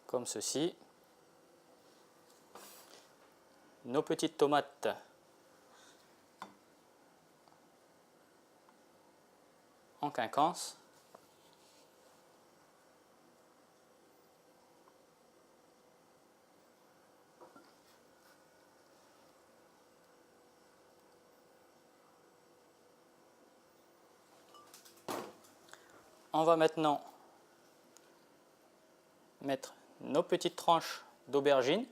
Comme ceci. Nos petites tomates en quinconce. On va maintenant mettre nos petites tranches d'aubergine.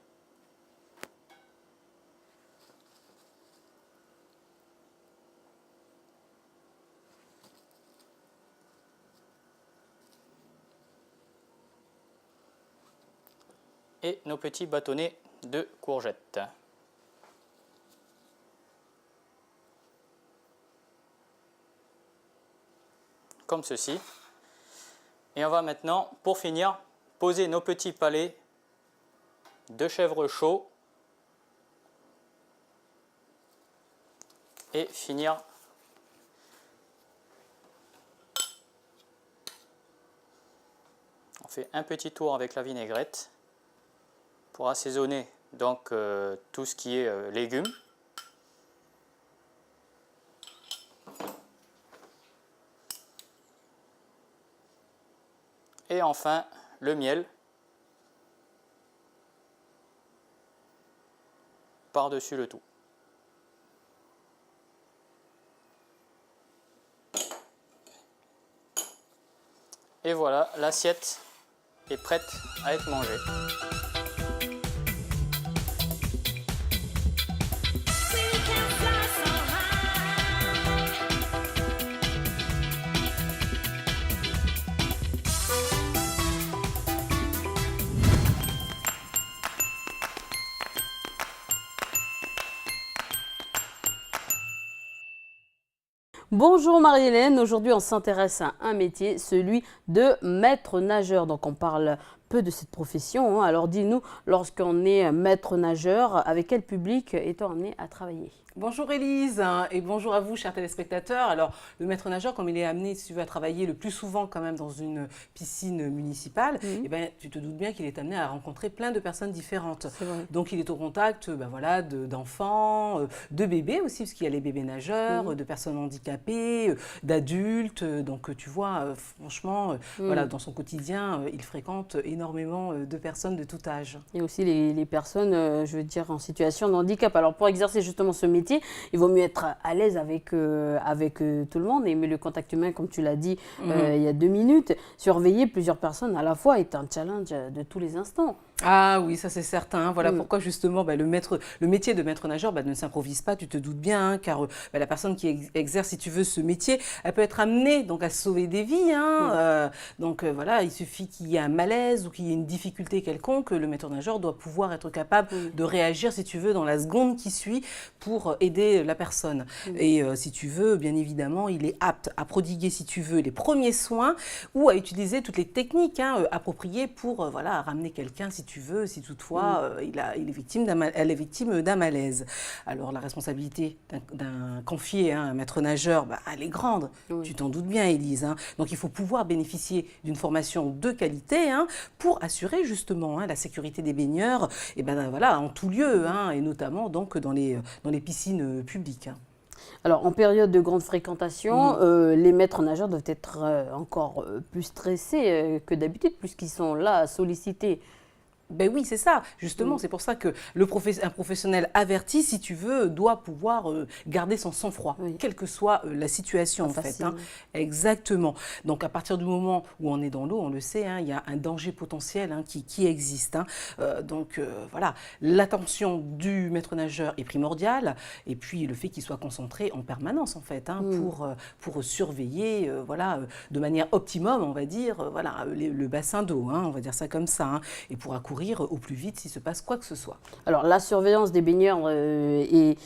Et nos petits bâtonnets de courgettes. Comme ceci. Et on va maintenant, pour finir, poser nos petits palets de chèvre chaud et finir on fait un petit tour avec la vinaigrette pour assaisonner donc tout ce qui est légumes. Et enfin, le miel par-dessus le tout. Et voilà, l'assiette est prête à être mangée. Bonjour Marie-Hélène, aujourd'hui on s'intéresse à un métier, celui de maître nageur. Donc on parle peu de cette profession. Alors dis-nous, lorsqu'on est maître nageur, avec quel public est-on amené à travailler? Bonjour Élise et bonjour à vous chers téléspectateurs. Alors le maître nageur, comme il est amené, si tu veux, à travailler le plus souvent quand même dans une piscine municipale, eh ben, tu te doutes bien qu'il est amené à rencontrer plein de personnes différentes. Donc il est au contact voilà, d'enfants, de bébés aussi, parce qu'il y a les bébés nageurs, de personnes handicapées, d'adultes. Donc tu vois, franchement, voilà, dans son quotidien, il fréquente énormément de personnes de tout âge. Et aussi les personnes, je veux dire, en situation de handicap. Alors pour exercer justement ce métier, il vaut mieux être à l'aise avec, tout le monde, aimer le contact humain, comme tu l'as dit il y a 2 minutes. Surveiller plusieurs personnes à la fois est un challenge de tous les instants. Ah oui, ça c'est certain. Voilà pourquoi justement le métier de maître nageur ne s'improvise pas, tu te doutes bien, car la personne qui exerce, si tu veux, ce métier, elle peut être amenée donc, à sauver des vies. Donc voilà, il suffit qu'il y ait un malaise ou qu'il y ait une difficulté quelconque, le maître nageur doit pouvoir être capable de réagir, si tu veux, dans la seconde qui suit pour aider la personne. Et si tu veux, bien évidemment, il est apte à prodiguer, si tu veux, les premiers soins ou à utiliser toutes les techniques appropriées pour voilà, ramener quelqu'un, si tu veux, si toutefois elle est victime d'un malaise. Alors la responsabilité d'un confié, un maître nageur, elle est grande. Tu t'en doutes bien, Élise. Donc il faut pouvoir bénéficier d'une formation de qualité pour assurer justement la sécurité des baigneurs et voilà, en tout lieu, et notamment donc, dans les piscines publiques. Alors, en période de grande fréquentation, les maîtres nageurs doivent être encore plus stressés que d'habitude, puisqu'ils sont là à solliciter. Ben oui, c'est ça. Justement, c'est pour ça que un professionnel averti, si tu veux, doit pouvoir garder son sang-froid, quelle que soit la situation, en fait. Exactement. Donc, à partir du moment où on est dans l'eau, on le sait, il y a un danger potentiel qui existe. Donc, voilà, l'attention du maître nageur est primordiale, et puis le fait qu'il soit concentré en permanence, en fait, pour surveiller, voilà, de manière optimum, on va dire, voilà, le bassin d'eau, on va dire ça comme ça, et pour accourir au plus vite s'il se passe quoi que ce soit. Alors la surveillance des baigneurs n'est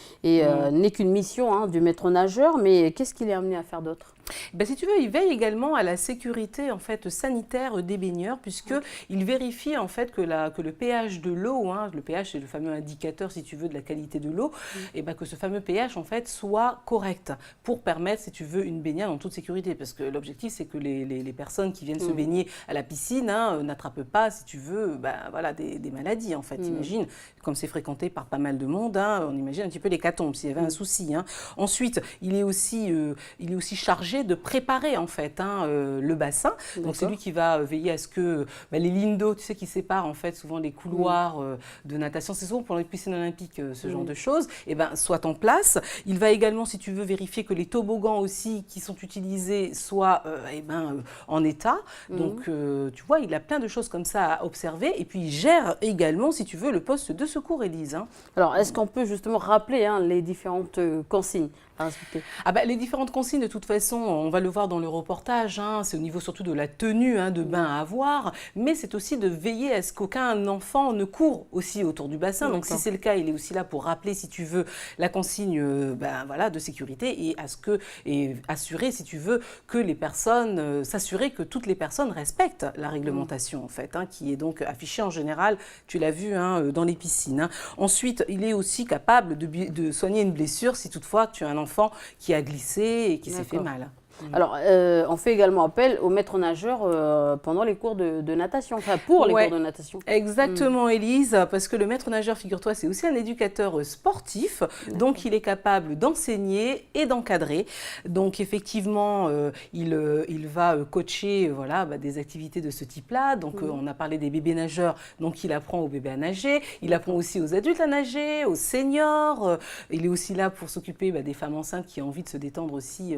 qu'une mission du maître nageur, mais qu'est-ce qu'il est amené à faire d'autre? Si tu veux, il veille également à la sécurité en fait, sanitaire des baigneurs, puisqu'il vérifie en fait, que le pH de l'eau, le pH c'est le fameux indicateur, si tu veux, de la qualité de l'eau, et que ce fameux pH en fait, soit correct pour permettre, si tu veux, une baignade en toute sécurité. Parce que l'objectif, c'est que les personnes qui viennent se baigner à la piscine n'attrapent pas, si tu veux, voilà, des maladies en fait. Imagine, comme c'est fréquenté par pas mal de monde, on imagine un petit peu l'hécatombe s'il y avait un souci. Ensuite, il est aussi chargé chargé de préparer en fait le bassin. Donc c'est lui qui va veiller à ce que les lignes d'eau, tu sais, qui séparent en fait souvent les couloirs de natation, c'est souvent pour les piscines olympiques, ce genre de choses, soient en place. Il va également, si tu veux, vérifier que les toboggans aussi qui sont utilisés soient en état. Donc tu vois, il a plein de choses comme ça à observer. Et puis il gère également, si tu veux, le poste de secours, Élise. Alors, est-ce qu'on peut justement rappeler les différentes consignes à respecter? Les différentes consignes, de toute façon, on va le voir dans le reportage, c'est au niveau surtout de la tenue de bain à avoir, mais c'est aussi de veiller à ce qu'aucun enfant ne court aussi autour du bassin. Donc si c'est le cas, il est aussi là pour rappeler, si tu veux, la consigne de sécurité et assurer, si tu veux, que les personnes, s'assurer que toutes les personnes respectent la réglementation, en fait, qui est donc affichée en général, tu l'as vu, dans les piscines. Ensuite, il est aussi capable de soigner une blessure si toutefois tu as un enfant qui a glissé et qui s'est fait mal. Alors, on fait également appel aux maîtres nageurs pendant les cours de natation, enfin pour les cours de natation. Exactement, Élise, parce que le maître nageur, figure-toi, c'est aussi un éducateur sportif, donc il est capable d'enseigner et d'encadrer. Donc effectivement, il va coacher des activités de ce type-là. Donc on a parlé des bébés nageurs, donc il apprend aux bébés à nager, il apprend aussi aux adultes à nager, aux seniors. Il est aussi là pour s'occuper des femmes enceintes qui ont envie de se détendre aussi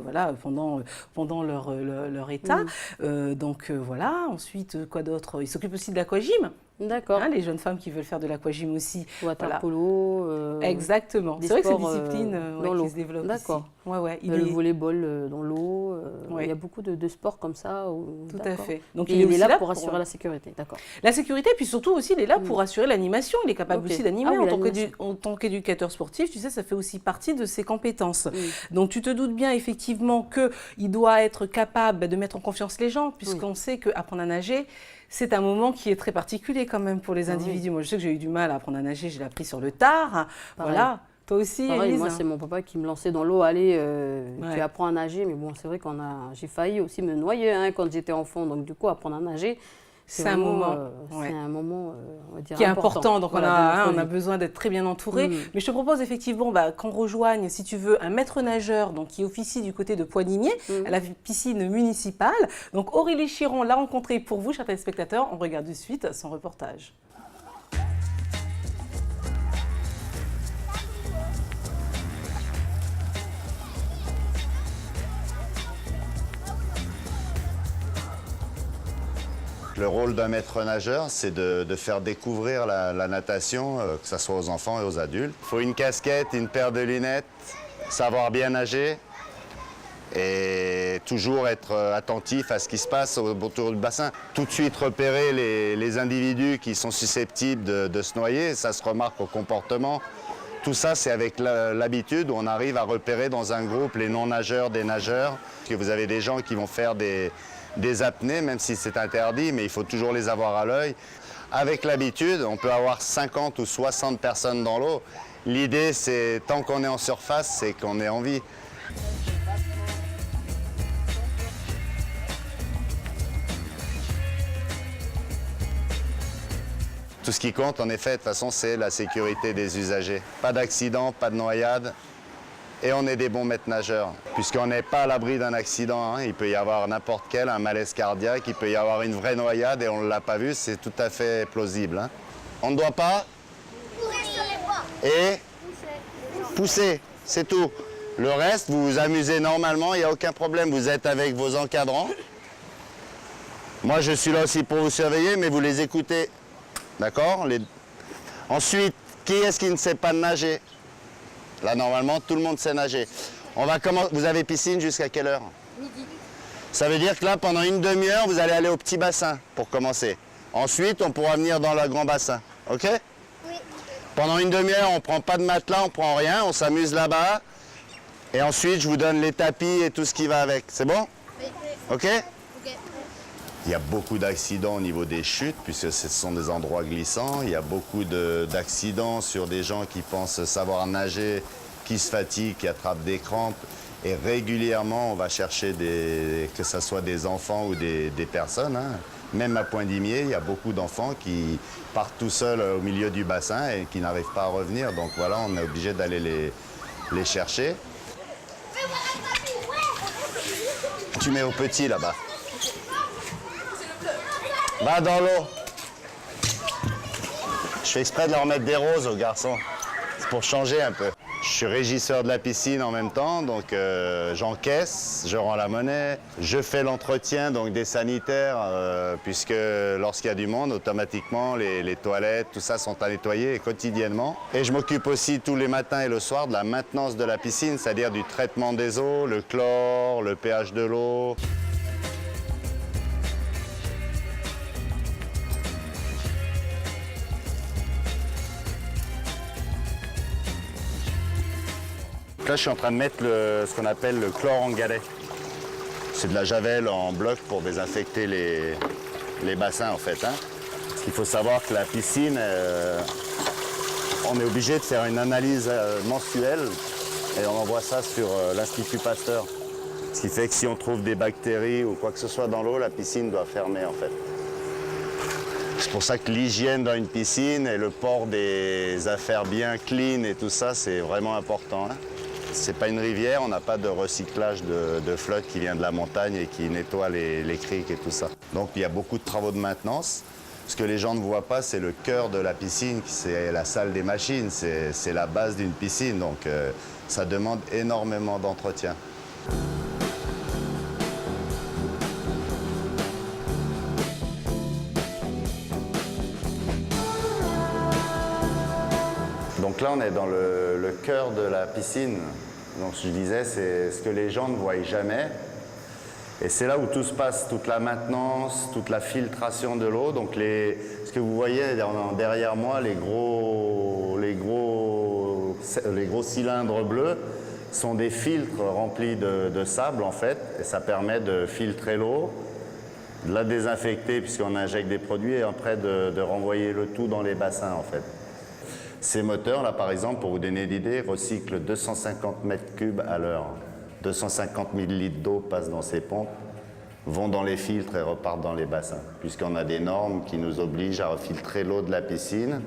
pendant leur état. Ensuite, quoi d'autre? Il s'occupe aussi de l'aquagym. D'accord. Les jeunes femmes qui veulent faire de l'aquagym aussi. Water polo. Exactement. C'est vrai que c'est une discipline qui se développe. D'accord. Le volleyball dans l'eau. Il y a beaucoup de sports comme ça. Tout à fait. Donc il est là pour assurer la sécurité. D'accord. La sécurité, puis surtout aussi, il est là pour assurer l'animation. Il est capable aussi d'animer en tant qu'éducateur sportif. Tu sais, ça fait aussi partie de ses compétences. Donc tu te doutes bien effectivement qu'il doit être capable de mettre en confiance les gens, puisqu'on sait qu'apprendre à nager, c'est un moment qui est très particulier quand même pour les individus. Moi, je sais que j'ai eu du mal à apprendre à nager, je l'ai appris sur le tard. Voilà. Toi aussi, Élise? Moi, c'est mon papa qui me lançait dans l'eau. Allez, tu apprends à nager. Mais bon, c'est vrai j'ai failli aussi me noyer quand j'étais enfant. Donc, du coup, apprendre à nager, c'est un moment, on va dire, qui est important. Donc, on a besoin d'être très bien entouré. Mais je te propose effectivement qu'on rejoigne, si tu veux, un maître nageur qui officie du côté de Poinigné, à la piscine municipale. Donc, Aurélie Chiron l'a rencontré pour vous, chers téléspectateurs. On regarde de suite son reportage. Le rôle d'un maître nageur, c'est de faire découvrir la natation, que ce soit aux enfants et aux adultes. Il faut une casquette, une paire de lunettes, savoir bien nager et toujours être attentif à ce qui se passe autour du bassin. Tout de suite repérer les individus qui sont susceptibles de se noyer, ça se remarque au comportement. Tout ça, c'est avec l'habitude où on arrive à repérer dans un groupe les non-nageurs des nageurs. Parce que vous avez des gens qui vont faire des apnées, même si c'est interdit, mais il faut toujours les avoir à l'œil. Avec l'habitude, on peut avoir 50 ou 60 personnes dans l'eau. L'idée, c'est, tant qu'on est en surface, c'est qu'on ait envie. Tout ce qui compte, en effet, de toute façon, c'est la sécurité des usagers. Pas d'accident, pas de noyade. Et on est des bons maîtres nageurs, puisqu'on n'est pas à l'abri d'un accident. Il peut y avoir n'importe quel, un malaise cardiaque, il peut y avoir une vraie noyade et on ne l'a pas vu, c'est tout à fait plausible. On ne doit pas et pousser, c'est tout. Le reste, vous vous amusez normalement, il n'y a aucun problème, vous êtes avec vos encadrants. Moi, je suis là aussi pour vous surveiller, mais vous les écoutez, d'accord? Ensuite, qui est-ce qui ne sait pas nager? Là, normalement, tout le monde sait nager. On va commencer. Vous avez piscine jusqu'à quelle heure? Midi. Ça veut dire que là, pendant une demi-heure, vous allez aller au petit bassin pour commencer. Ensuite, on pourra venir dans le grand bassin. OK? Oui. Pendant une demi-heure, on ne prend pas de matelas, on ne prend rien, on s'amuse là-bas. Et ensuite, je vous donne les tapis et tout ce qui va avec. C'est bon? Oui. OK? OK. Il y a beaucoup d'accidents au niveau des chutes, puisque ce sont des endroits glissants. Il y a beaucoup d'accidents sur des gens qui pensent savoir nager, qui se fatiguent, qui attrapent des crampes. Et régulièrement, on va chercher que ce soit des enfants ou des personnes. Même à Poindimier, il y a beaucoup d'enfants qui partent tout seuls au milieu du bassin et qui n'arrivent pas à revenir. Donc voilà, on est obligé d'aller les chercher. tu mets aux petits là-bas. Va dans l'eau. Je fais exprès de leur mettre des roses aux garçons. C'est pour changer un peu. Je suis régisseur de la piscine en même temps, donc j'encaisse, je rends la monnaie, je fais l'entretien donc des sanitaires, puisque lorsqu'il y a du monde, automatiquement les toilettes, tout ça sont à nettoyer quotidiennement. Et je m'occupe aussi tous les matins et le soir de la maintenance de la piscine, c'est-à-dire du traitement des eaux, le chlore, le pH de l'eau. Là, je suis en train de mettre ce qu'on appelle le chlore en galet. C'est de la javel en bloc pour désinfecter les bassins, en fait. Hein. Parce qu'il faut savoir que la piscine, on est obligé de faire une analyse mensuelle et on envoie ça sur l'Institut Pasteur. Ce qui fait que si on trouve des bactéries ou quoi que ce soit dans l'eau, la piscine doit fermer, en fait. C'est pour ça que l'hygiène dans une piscine et le port des affaires bien clean et tout ça, c'est vraiment important. Hein. C'est pas une rivière, on n'a pas de recyclage de flotte qui vient de la montagne et qui nettoie les criques et tout ça. Donc il y a beaucoup de travaux de maintenance. Ce que les gens ne voient pas, c'est le cœur de la piscine, c'est la salle des machines, c'est la base d'une piscine. Donc ça demande énormément d'entretien. Donc là, on est dans le cœur de la piscine. Donc je disais, c'est ce que les gens ne voient jamais. Et c'est là où tout se passe, toute la maintenance, toute la filtration de l'eau. Donc ce que vous voyez derrière moi, les gros cylindres bleus, sont des filtres remplis de sable en fait. Et ça permet de filtrer l'eau, de la désinfecter puisqu'on injecte des produits et après de renvoyer le tout dans les bassins en fait. Ces moteurs-là, par exemple, pour vous donner l'idée, recyclent 250 mètres cubes à l'heure. 250 millilitres d'eau passent dans ces pompes, vont dans les filtres et repartent dans les bassins, puisqu'on a des normes qui nous obligent à refiltrer l'eau de la piscine.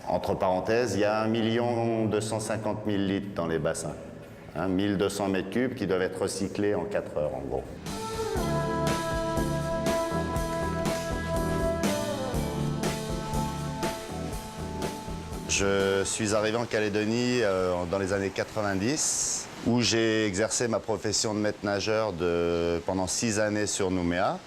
Entre parenthèses, il y a 1 250 000 litres dans les bassins. 1200 mètres cubes qui doivent être recyclés en 4 heures, en gros. Je suis arrivé en Calédonie dans les années 90, où j'ai exercé ma profession de maître nageur pendant 6 années sur Nouméa.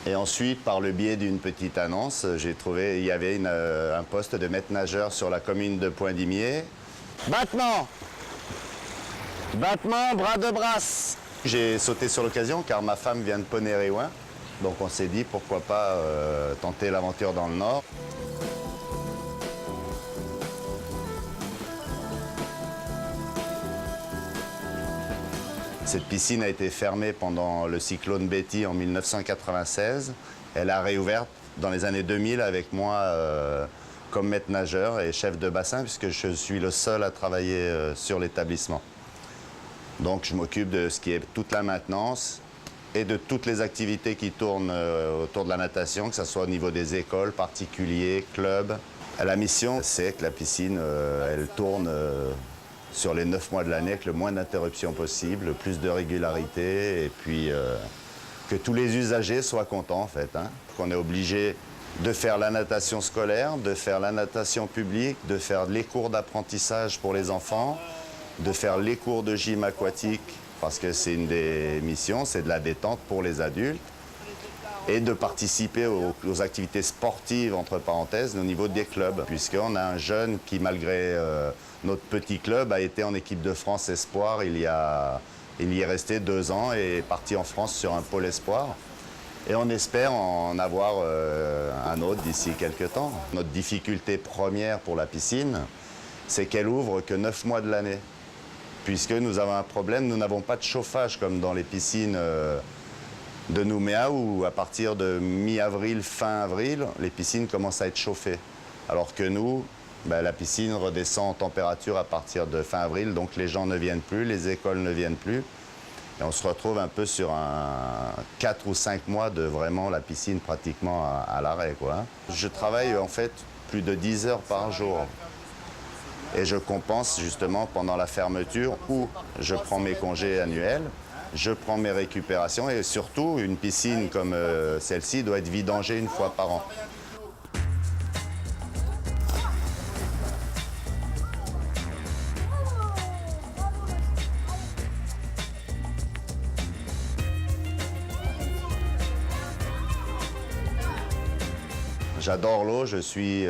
Et ensuite, par le biais d'une petite annonce, j'ai trouvé il y avait un poste de maître nageur sur la commune de Poindimier. Battement! Battement, bras de brasse! J'ai sauté sur l'occasion car ma femme vient de Poney-Réouin. Donc on s'est dit pourquoi pas tenter l'aventure dans le Nord. Cette piscine a été fermée pendant le cyclone Betty en 1996. Elle a réouvert dans les années 2000 avec moi comme maître nageur et chef de bassin puisque je suis le seul à travailler sur l'établissement. Donc je m'occupe de ce qui est toute la maintenance et de toutes les activités qui tournent autour de la natation, que ce soit au niveau des écoles, particuliers, clubs. La mission, c'est que la piscine, elle tourne sur les 9 mois de l'année avec le moins d'interruptions possible, le plus de régularité et puis que tous les usagers soient contents en fait. Hein. On est obligé de faire la natation scolaire, de faire la natation publique, de faire les cours d'apprentissage pour les enfants, de faire les cours de gym aquatique parce que c'est une des missions, c'est de la détente pour les adultes et de participer aux activités sportives, entre parenthèses, au niveau des clubs, puisqu'on a un jeune qui, malgré notre petit club, a été en équipe de France Espoir il y est resté 2 ans et est parti en France sur un pôle espoir. Et on espère en avoir un autre d'ici quelques temps. Notre difficulté première pour la piscine, c'est qu'elle ouvre que 9 mois de l'année, puisque nous avons un problème, nous n'avons pas de chauffage comme dans les piscines de Nouméa où à partir de mi-avril, fin avril, les piscines commencent à être chauffées. Alors que nous, la piscine redescend en température à partir de fin avril, donc les gens ne viennent plus, les écoles ne viennent plus. Et on se retrouve un peu sur 4 ou 5 mois de vraiment la piscine pratiquement à l'arrêt, quoi. Je travaille en fait plus de 10 heures par jour. Et je compense justement pendant la fermeture où je prends mes congés annuels je prends mes récupérations et surtout, une piscine comme celle-ci doit être vidangée une fois par an. J'adore l'eau, je suis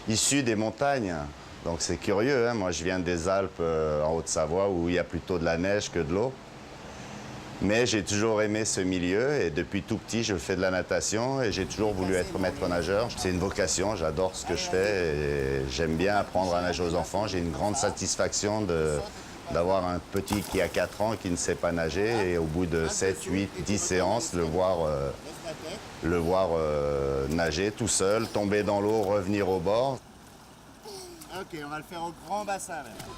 issu des montagnes, donc c'est curieux, hein? Moi je viens des Alpes en Haute-Savoie où il y a plutôt de la neige que de l'eau. Mais j'ai toujours aimé ce milieu et depuis tout petit je fais de la natation et j'ai toujours voulu être maître nageur. C'est une vocation, j'adore ce que je fais et j'aime bien apprendre à nager aux enfants. J'ai une grande satisfaction d'avoir un petit qui a 4 ans qui ne sait pas nager et au bout de 7, 8, 10 séances, le voir nager tout seul, tomber dans l'eau, revenir au bord. Ok, on va le faire au grand bassin maintenant.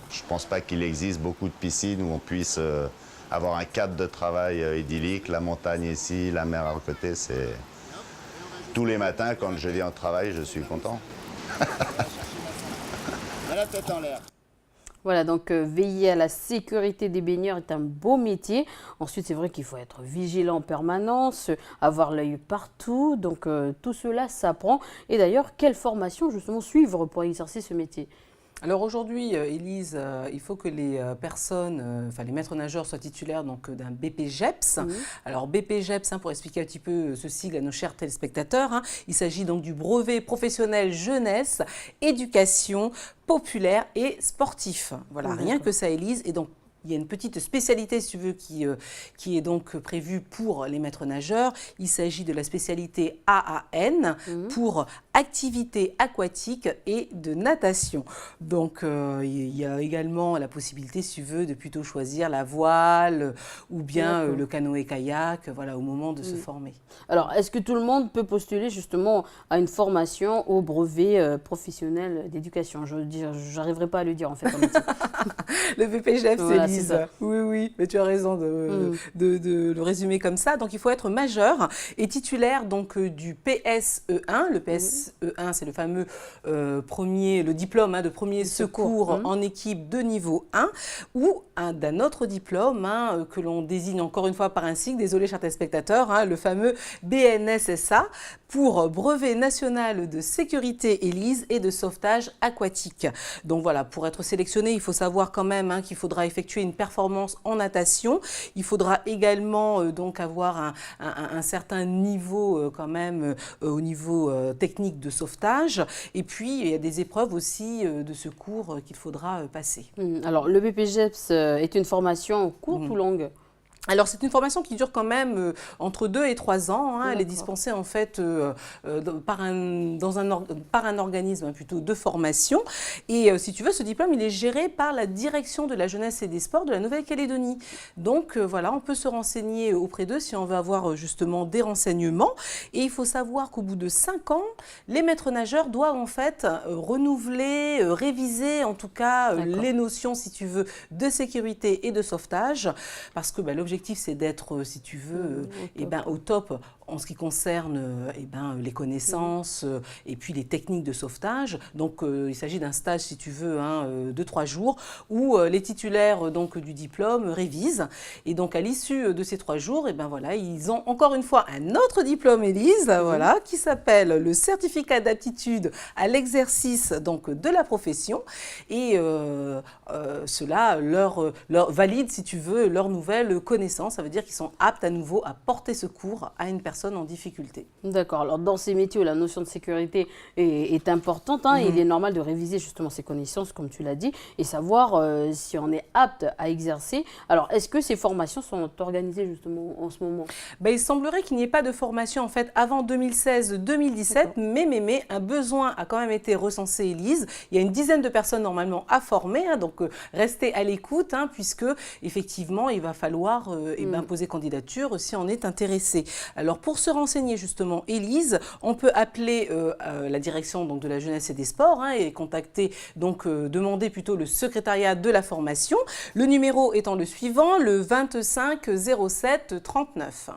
Je ne pense pas qu'il existe beaucoup de piscines où on puisse avoir un cadre de travail idyllique. La montagne ici, la mer à côté, c'est... Tous les matins, quand je viens au travail, je suis content. La tête en l'air. Voilà, donc veiller à la sécurité des baigneurs est un beau métier. Ensuite, c'est vrai qu'il faut être vigilant en permanence, avoir l'œil partout. Donc tout cela s'apprend. Et d'ailleurs, quelle formation justement suivre pour exercer ce métier ? Alors aujourd'hui, Élise, il faut que les personnes, enfin les maîtres nageurs soient titulaires d'un BPGEPS. Alors BPGEPS, pour expliquer un petit peu ce sigle à nos chers téléspectateurs, il s'agit donc du brevet professionnel jeunesse, éducation, populaire et sportif. Voilà, rien que ça, Élise. Et donc, il y a une petite spécialité, si tu veux, qui est donc prévue pour les maîtres nageurs. Il s'agit de la spécialité AAN pour activité aquatique et de natation. Donc, il y a également la possibilité, si tu veux, de plutôt choisir la voile ou bien le canoë-kayak, voilà, au moment de se former. Alors, est-ce que tout le monde peut postuler justement à une formation au brevet professionnel d'éducation ? Je n'arriverai pas à le dire en fait. Le BPGEPS, voilà, c'est ça. Oui, oui, mais tu as raison de le résumer comme ça. Donc, il faut être majeur et titulaire donc, du PSE1. Le PSE1, c'est le fameux le diplôme de premier secours en équipe de niveau 1 ou d'un autre diplôme que l'on désigne encore une fois par un sigle, désolé chers téléspectateurs, le fameux BNSSA pour brevet national de sécurité Élise et de sauvetage aquatique. Donc voilà, pour être sélectionné, il faut savoir quand même qu'il faudra effectuer une performance en natation. Il faudra également donc avoir un certain niveau quand même au niveau technique de sauvetage. Et puis, il y a des épreuves aussi de secours qu'il faudra passer. Alors, le BPGEPS est une formation courte ou longue ? Alors, c'est une formation qui dure quand même entre 2 et 3 ans. Elle est dispensée en fait par un organisme plutôt de formation. Et si tu veux, ce diplôme, il est géré par la direction de la jeunesse et des sports de la Nouvelle-Calédonie. Donc voilà, on peut se renseigner auprès d'eux si on veut avoir justement des renseignements. Et il faut savoir qu'au bout de 5 ans, les maîtres nageurs doivent en fait renouveler, réviser en tout cas les notions, si tu veux, de sécurité et de sauvetage. Parce que l'objectif, c'est d'être, si tu veux, au top en ce qui concerne les connaissances et puis les techniques de sauvetage. Donc, il s'agit d'un stage, si tu veux, de 3 jours où les titulaires donc, du diplôme révisent. Et donc, à l'issue de ces 3 jours, ils ont encore une fois un autre diplôme, Élise, voilà, qui s'appelle le certificat d'aptitude à l'exercice donc, de la profession. Et cela leur valide, si tu veux, leur nouvelle connaissance. Ça veut dire qu'ils sont aptes à nouveau à porter secours à une personne en difficulté. D'accord. Alors, dans ces métiers où la notion de sécurité est importante, il est normal de réviser justement ses connaissances, comme tu l'as dit, et savoir si on est apte à exercer. Alors, est-ce que ces formations sont organisées justement en ce moment ? Il semblerait qu'il n'y ait pas de formation en fait avant 2016-2017, mais un besoin a quand même été recensé, Élise. Il y a une dizaine de personnes normalement à former, donc restez à l'écoute, puisque effectivement, il va falloir poser candidature si on est intéressé. Alors pour se renseigner justement, Élise, on peut appeler la direction donc, de la jeunesse et des sports et contacter, donc demander plutôt le secrétariat de la formation. Le numéro étant le suivant, le 25 07 39.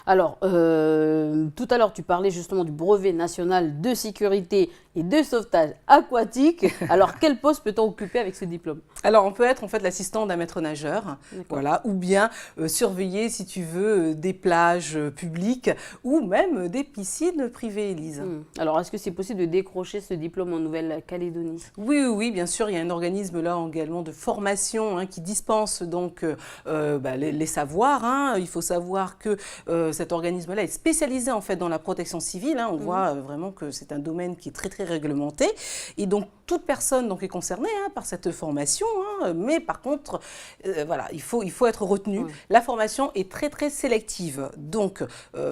Alors, tout à l'heure, tu parlais justement du brevet national de sécurité et de sauvetage aquatique. Alors, quel poste peut-on occuper avec ce diplôme? Alors, on peut être en fait l'assistant d'un maître nageur, voilà, ou bien surveiller, si tu veux, des plages publiques ou même des piscines privées, Élise. Alors, est-ce que c'est possible de décrocher ce diplôme en Nouvelle-Calédonie? Oui, bien sûr. Il y a un organisme là également de formation qui dispense donc les savoirs. Il faut savoir que cet organisme-là est spécialisé en fait dans la protection civile. On voit vraiment que c'est un domaine qui est très très réglementé et donc toute personne donc est concernée par cette formation. Mais par contre, voilà, il faut être retenu. La formation est très très sélective. Donc,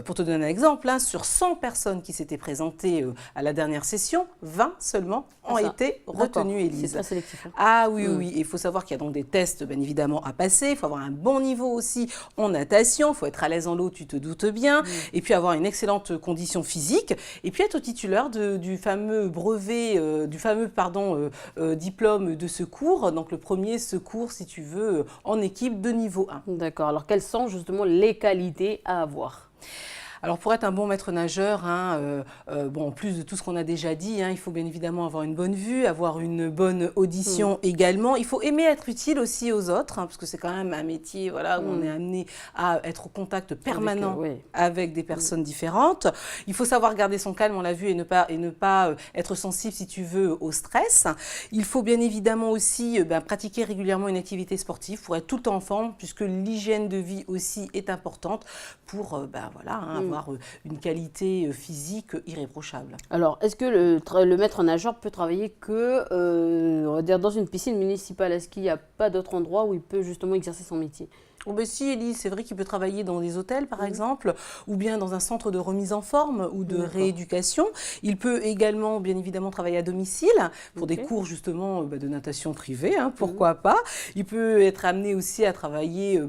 pour te donner un exemple, sur 100 personnes qui s'étaient présentées à la dernière session, 20 seulement ont été retenues, Élise. C'est très sélectif. Ah oui. Il faut savoir qu'il y a donc des tests bien évidemment à passer. Il faut avoir un bon niveau aussi en natation. Il faut être à l'aise en l'eau, tu te doutes bien. Et puis avoir une excellente condition physique. Et puis être titulaire du fameux brevet, diplôme de secours. Donc le premier secours, si tu veux, en équipe de niveau 1. D'accord. Alors quelles sont justement les qualités à avoir? Alors pour être un bon maître nageur, en plus de tout ce qu'on a déjà dit, il faut bien évidemment avoir une bonne vue, avoir une bonne audition également. Il faut aimer être utile aussi aux autres, parce que c'est quand même un métier où on est amené à être au contact permanent avec des personnes différentes. Il faut savoir garder son calme, on l'a vu, et ne pas être sensible, si tu veux, au stress. Il faut bien évidemment aussi pratiquer régulièrement une activité sportive pour être tout le temps en forme, puisque l'hygiène de vie aussi est importante pour avoir une qualité physique irréprochable. Alors, est-ce que le maître nageur peut travailler que dans une piscine municipale? Est-ce qu'il n'y a pas d'autre endroit où il peut justement exercer son métier? Si, Élise, c'est vrai qu'il peut travailler dans des hôtels, par exemple, ou bien dans un centre de remise en forme ou de rééducation. Il peut également, bien évidemment, travailler à domicile pour des cours, justement, de natation privée, pourquoi pas. Il peut être amené aussi à travailler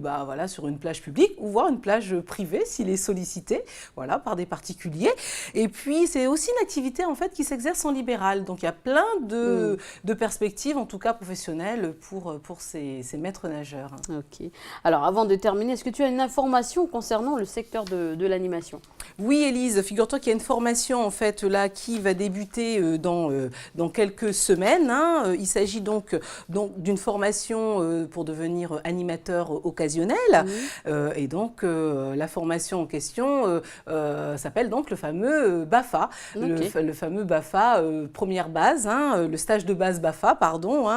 sur une plage publique ou voir une plage privée s'il est sollicité par des particuliers. Et puis, c'est aussi une activité, en fait, qui s'exerce en libéral. Donc, il y a plein de perspectives, en tout cas professionnelles, pour ces maîtres nageurs. Ok. Alors, avant de terminer, est-ce que tu as une information concernant le secteur de l'animation? Oui, Élise, figure-toi qu'il y a une formation en fait là qui va débuter dans quelques semaines. Il s'agit donc d'une formation pour devenir animateur occasionnel. Et donc la formation en question s'appelle donc le fameux BAFA. Le fameux BAFA, première base, le stage de base BAFA, pardon.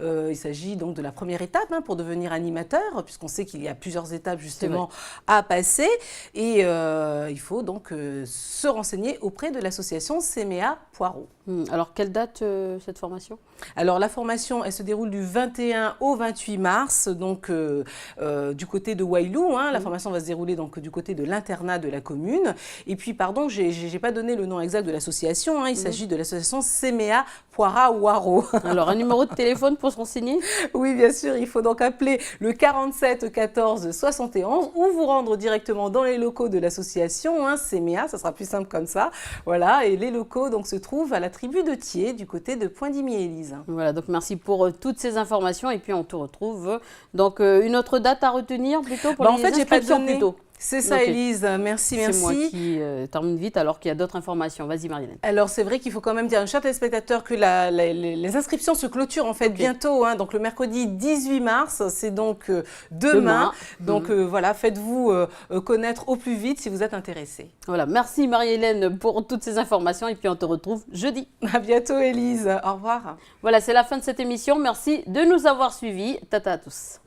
Il s'agit donc de la première étape pour devenir animateur, puisqu'on sait qu'il y a plusieurs étapes justement à passer. Et il faut donc se renseigner auprès de l'association CMEA Poirot. Alors, quelle date cette formation? Alors, la formation, elle se déroule du 21 au 28 mars, donc du côté de Wailou. La formation va se dérouler donc du côté de l'internat de la commune. Et puis, pardon, j'ai pas donné le nom exact de l'association. Il s'agit de l'association CMEA Poirot. Alors, un numéro de téléphone pour se renseigner? Oui, bien sûr. Il faut donc appeler le 47 14 71 ou vous rendre directement dans les locaux de l'association CMEA. Ça sera plus simple comme ça. Voilà. Et les locaux donc se trouvent à la tribu de Thiers, du côté de Poindimier, Élise. Voilà, donc merci pour toutes ces informations et puis on te retrouve. Donc une autre date à retenir plutôt pour les inscriptions plutôt. C'est ça, Élise. Merci. C'est moi qui termine vite alors qu'il y a d'autres informations. Vas-y, Marilène. Alors, c'est vrai qu'il faut quand même dire à chers téléspectateurs que les inscriptions se clôturent en fait bientôt. Donc, le mercredi 18 mars, c'est donc demain. Donc, voilà, faites-vous connaître au plus vite si vous êtes intéressés. Voilà, merci Marie-Hélène pour toutes ces informations et puis on te retrouve jeudi. À bientôt, Élise. Au revoir. Voilà, c'est la fin de cette émission. Merci de nous avoir suivis. Tata à tous.